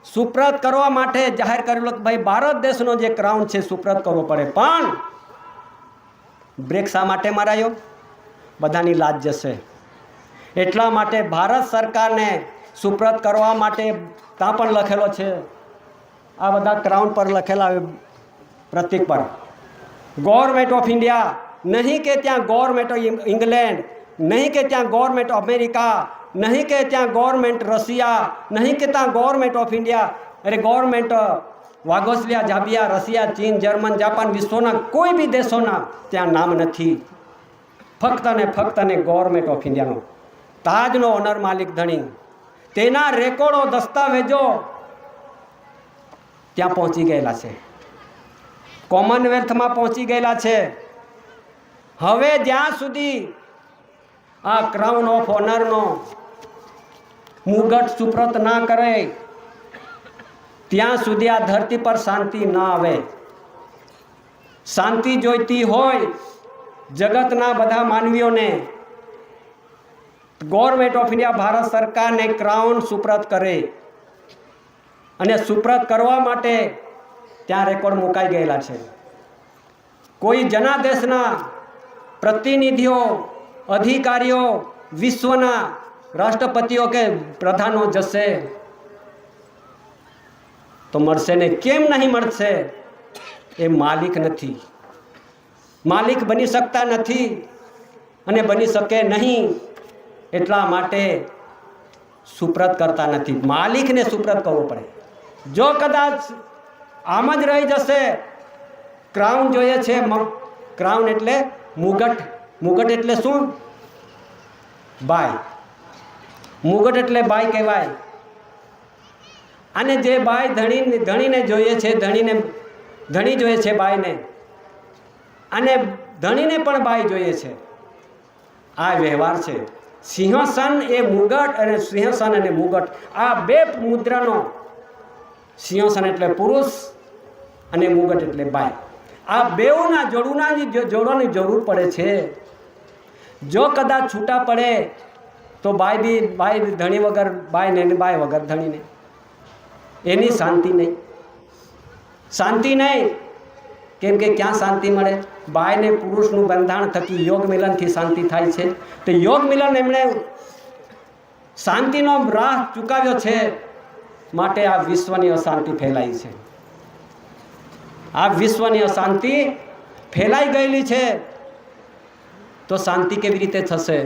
સુપ્રત કરવા માટે જાહેર કરેલો કે ભાઈ ભારત દેશનો જે ક્રાઉન છે સુપ્રત કરવો પડે, પણ બ્રેક શા માટે મરાયો. બધાની લાજ જશે. એટલા માટે ભારત સરકારને સુપ્રત કરવા માટે ત્યાં પણ લખેલો છે, આ બધા ક્રાઉન પર લખેલા પ્રતીક પર ગવર્મેન્ટ ઓફ ઇન્ડિયા, નહીં કે ત્યાં ગવર્મેન્ટ ઓફ ઇંગ્લેન્ડ, નહીં કે ત્યાં ગવર્મેન્ટ અમેરિકા, નહીં કે ત્યાં ગવર્મેન્ટ રશિયા, નહીં કે ત્યાં ગવર્મેન્ટ ઓફ ઇન્ડિયા, અરે ગવર્મેન્ટ વાગોસ્લિયા, જાબિયા, રશિયા, ચીન, જર્મન, જાપાન, વિશ્વના કોઈ બી દેશોના ત્યાં નામ નથી. ફક્ત ને ગવર્મેન્ટ ઓફ ઇન્ડિયાનો તાજનો ઓનર, માલિક ધણી, તેના રેકોર્ડો, દસ્તાવેજો ત્યાં પહોંચી ગયેલા છે, કોમનવેલ્થમાં પહોંચી ગયેલા છે. હવે જ્યાં સુધી આ ક્રાઉન ઓફ ઓનરનો મુગટ સુપ્રત ના કરે, ત્યાં સુધી આ ધરતી પર શાંતિ ના આવે. શાંતિ જોઈતી હોય જગતના બધા માનવીઓને, ગવર્મેન્ટ ઓફ ઇન્ડિયા, ભારત સરકારને ક્રાઉન સુપ્રત કરે. અને સુપ્રત કરવા માટે ત્યાં રેકોર્ડ મુકાઈ ગયેલા છે. કોઈ જનાદેશના પ્રતિનિધિઓ, અધિકારીઓ, વિશ્વના રાષ્ટ્રપતિઓ કે પ્રધાનો જશે તો મળશે ને. કેમ નહીં મળશે. એ માલિક નથી, માલિક બની શકતા નથી અને બની શકે નહીં. એટલા માટે સુપ્રત કરતા નથી. માલિકને સુપ્રત કરવો પડે. જો કદાચ આમ જ રહી જશે, ક્રાઉન જોઈએ છે, ક્રાઉન એટલે મુગટ. મુગટ એટલે શું? બાય. મુગટ એટલે બાય કહેવાય. અને જે બાય ધણીને જોઈએ છે, ધણી જોઈએ છે બાયને, અને ધણીને પણ બાય જોઈએ છે. આ વ્યવહાર છે. સિંહાસન એ મુગટ, અને સિંહાસન અને મુગટ આ બે મુદ્રાનો, સિંહાસન એટલે પુરુષ અને મુગટ એટલે બાય. આ બેઉના જોડવાની જરૂર પડે છે. જો કદાચ છૂટા પડે તો બાય ધણી વગર બાયને, બાય વગર ધણીને, એની શાંતિ નહીં. શાંતિ નહીં કેમ કે ક્યાં શાંતિ મળે? બાય ને પુરુષનું બંધાણ થકી યોગ મિલનથી શાંતિ થાય છે. તો યોગ મિલન એમણે શાંતિનો રાહ ચૂકાવ્યો છે, માટે આ વિશ્વની અશાંતિ ફેલાઈ છે. આ વિશ્વની અશાંતિ ફેલાઈ ગયેલી છે, તો શાંતિ કેવી રીતે થશે?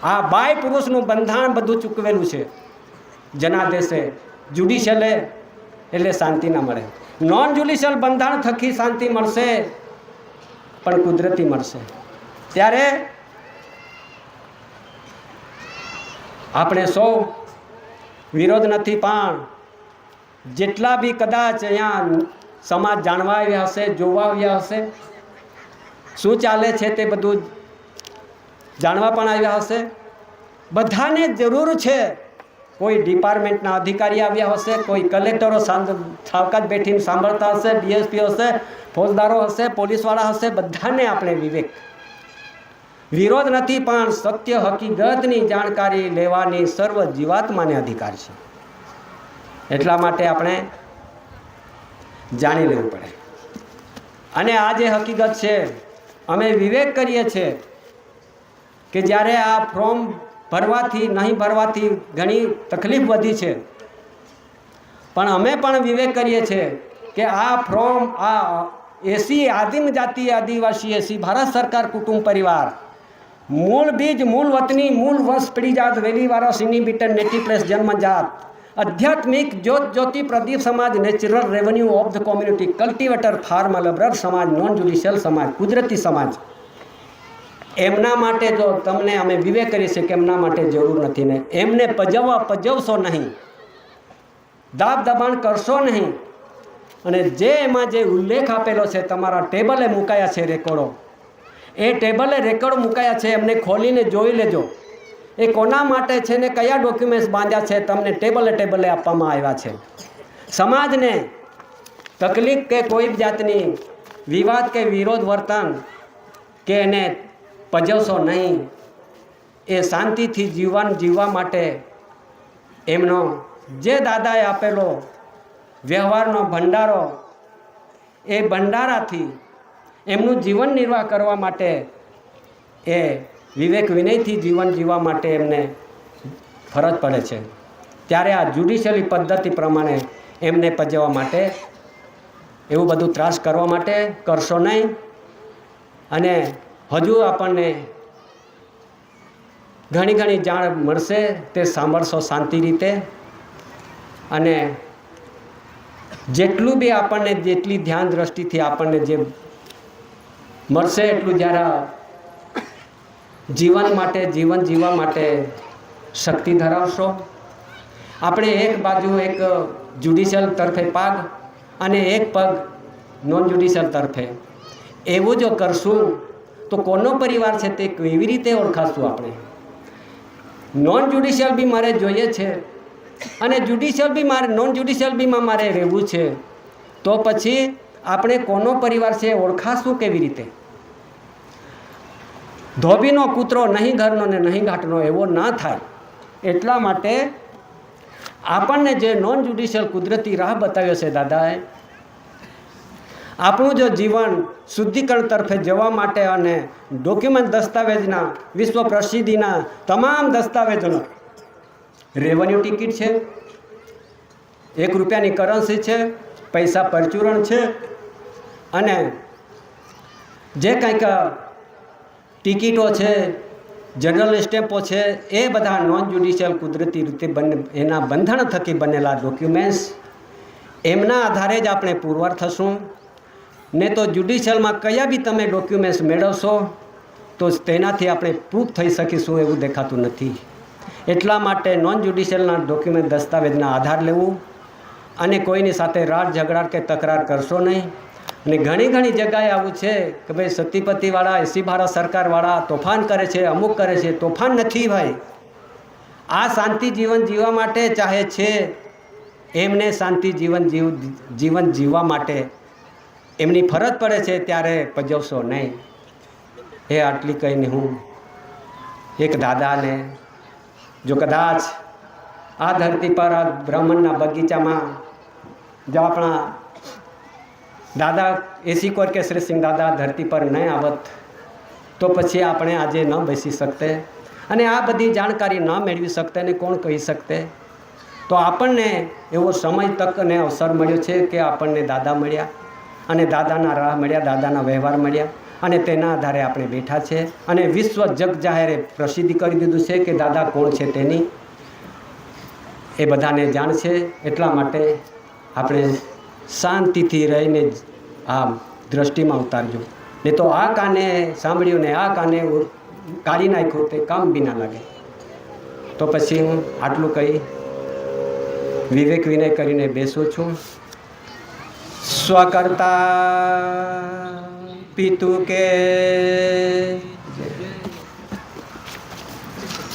આ બાય પુરુષનું બંધાણ બધું ચૂકવેલું છે જનાદેશે. જ્યુડિશિયલે એટલે શાંતિ ના મળે. નોન જ્યુડિશિયલ બંધારણ થકી શાંતિ મળશે, પણ કુદરતી મળશે. ત્યારે આપણે સૌ વિરોધ નથી, પણ જેટલા બી કદાચ અહીંયા સમાજ જાણવા આવ્યા હશે, જોવા આવ્યા હશે, શું ચાલે છે તે બધું જાણવા પણ આવ્યા હશે, બધાને જરૂર છે. કોઈ ડિપાર્ટમેન્ટના અધિકારી આવ્યા હશે, કોઈ કલેક્ટરો સાવકાશ બેઠીને સાંભળતા હશે, ડીએસપી હશે, ફોજદારો હશે, પોલીસવાળા હશે, બધાને આપણે વિરોધ નથી, પણ સત્ય હકીકતની જાણકારી લેવાની સર્વ જીવાત્માને અધિકાર છે. એટલા માટે આપણે જાણી લેવું પડે. અને આ જે હકીકત છે, અમે વિવેક કરીએ છીએ કે જ્યારે આ ફોર્મ ભરવાથી નહીં ભરવાથી ઘણી તકલીફ વધી છે, પણ અમે પણ વિવેક કરીએ છીએ કે આ ફોર્મ આ એસી આદિમ જાતિ આદિવાસી એસી ભારત સરકાર કુટુંબ પરિવાર મૂળ બીજ મૂળ વતની મૂળ વંશ પીઢીજાત વેલીવાળા સિની બીટન નેટિવ પ્લેસ જન્મજાત આધ્યાત્મિક જ્યોત જ્યોતિ પ્રદીપ સમાજ natural revenue of the community cultivator farm labourer સમાજ નોન જ્યુડિશિયલ સમાજ કુદરતી સમાજ, એમના માટે જો તમને અમે વિવેક કરીએ છીએ કે એમના માટે જરૂર નથી ને એમને પજવશો નહીં, દાબ દબાણ કરશો નહીં. અને જે એમાં જે ઉલ્લેખ આપેલો છે તમારા ટેબલે મુકાયા છે રેકોર્ડો, એ ટેબલે રેકોર્ડ મુકાયા છે, એમને ખોલીને જોઈ લેજો. એ કોના માટે છે ને કયા ડોક્યુમેન્ટ્સ બાંધ્યા છે તમને ટેબલે આપવામાં આવ્યા છે. સમાજને તકલીફ કે કોઈ જાતની વિવાદ કે વિરોધ વર્તન કે એને પજવશો નહીં. એ શાંતિથી જીવન જીવવા માટે એમનો જે દાદાએ આપેલો વ્યવહારનો ભંડારો, એ ભંડારાથી એમનું જીવન નિર્વાહ કરવા માટે એ વિવેક વિનયથી જીવન જીવવા માટે એમને ફરજ પડે છે. ત્યારે આ જ્યુડિશિયલી પદ્ધતિ પ્રમાણે એમને પજવવા માટે એવું બધું ત્રાસ કરવા માટે કરશો નહીં. અને હજુ આપણને ઘણી જાણ મળશે, તે સાંભળશો શાંતિ રીતે. અને જેટલું બી આપણને જેટલી ધ્યાન દ્રષ્ટિથી આપણને જે મળશે એટલું જ્યારે જીવન માટે જીવન જીવવા માટે શક્તિ ધરાવશો. આપણે એક બાજુ એક જ્યુડિશિયલ તરફે પગ અને એક પગ નોન જ્યુડિશિયલ તરફે એવું જો કરશું તો કોનો પરિવાર છે તે કેવી રીતે ઓળખાશું? આપણે નોન જ્યુડિશિયલ બી મારે જોઈએ છે અને જ્યુડિશિયલ બી મારે નોન જ્યુડિશિયલ બીમાં મારે રહેવું છે, તો પછી આપણે કોનો પરિવાર છે ઓળખાશું કેવી રીતે? ધોબીનો કૂતરો નહીં ઘરનો ને નહીં ઘાટનો એવો ના થાય. એટલા માટે આપણને જે નોન જ્યુડિશિયલ કુદરતી રાહ બતાવ્યો છે દાદાએ, આપણું જો જીવન શુદ્ધિકરણ તરફે જવા માટે અને ડોક્યુમેન્ટ દસ્તાવેજના વિશ્વ પ્રસિદ્ધિના તમામ દસ્તાવેજોનો રેવન્યુ ટિકિટ છે, 1 રૂપિયાની કરન્સી છે, પૈસા પરચુરણ છે, અને જે કંઈક ટિકિટો છે, જનરલ સ્ટેમ્પો છે, એ બધા નોન જ્યુડિશિયલ કુદરતી રીતે એના બંધણ થકી બનેલા ડોક્યુમેન્ટ્સ, એમના આધારે જ આપણે પુરવાર થશું. ને તો જ્યુડિશિયલમાં કયા બી તમે ડોક્યુમેન્ટ્સ મેળવશો તો તેનાથી આપણે પ્રૂફ થઈ શકીશું એવું દેખાતું નથી. એટલા માટે નોન જ્યુડિશિયલના ડોક્યુમેન્ટ દસ્તાવેજના આધાર લેવું અને કોઈની સાથે રાડ ઝઘડા કે તકરાર કરશો નહીં. અને ઘણી જગ્યાએ આવું છે કે ભાઈ સતીપતિવાળા એસી ભારત સરકારવાળા તોફાન કરે છે, અમુક કરે છે. તોફાન નથી ભાઈ, આ શાંતિ જીવન જીવવા માટે ચાહે છે, એમને શાંતિ જીવન જીવવા માટે એમની ફરજ પડે છે, ત્યારે પજવશો નહીં. એ આટલી કહીને હું એક દાદાને જો કદાચ આ ધરતી પર આ બ્રાહ્મણના બગીચામાં જો આપણા દાદા એસીકોર કે શ્રી સિંહ દાદા ધરતી પર ન આવત તો પછી આપણે આજે ન બેસી શકતે અને આ બધી જાણકારી ન મેળવી શકતે ને કોણ કહી શકતે. તો આપણને એવો સમય તક અને અવસર મળ્યો છે કે આપણને દાદા મળ્યા અને દાદાના રાહ મળ્યા, દાદાના વ્યવહાર મળ્યા અને તેના આધારે આપણે બેઠા છે અને વિશ્વ જગ જાહેરે પ્રસિદ્ધિ કરી દીધું છે કે દાદા કોણ છે તેની એ બધાને જાણ છે. એટલા માટે આપણે શાંતિથી રહીને આ દ્રષ્ટિમાં ઉતારજો, નહીં તો આ કાને સાંભળ્યું ને આ કાને કાઢી નાખ્યું તે કામ બી ના લાગે. તો પછી હું આટલું કહી વિવેક વિનય કરીને બેસું છું. સ્વકર્તા પિતુ કે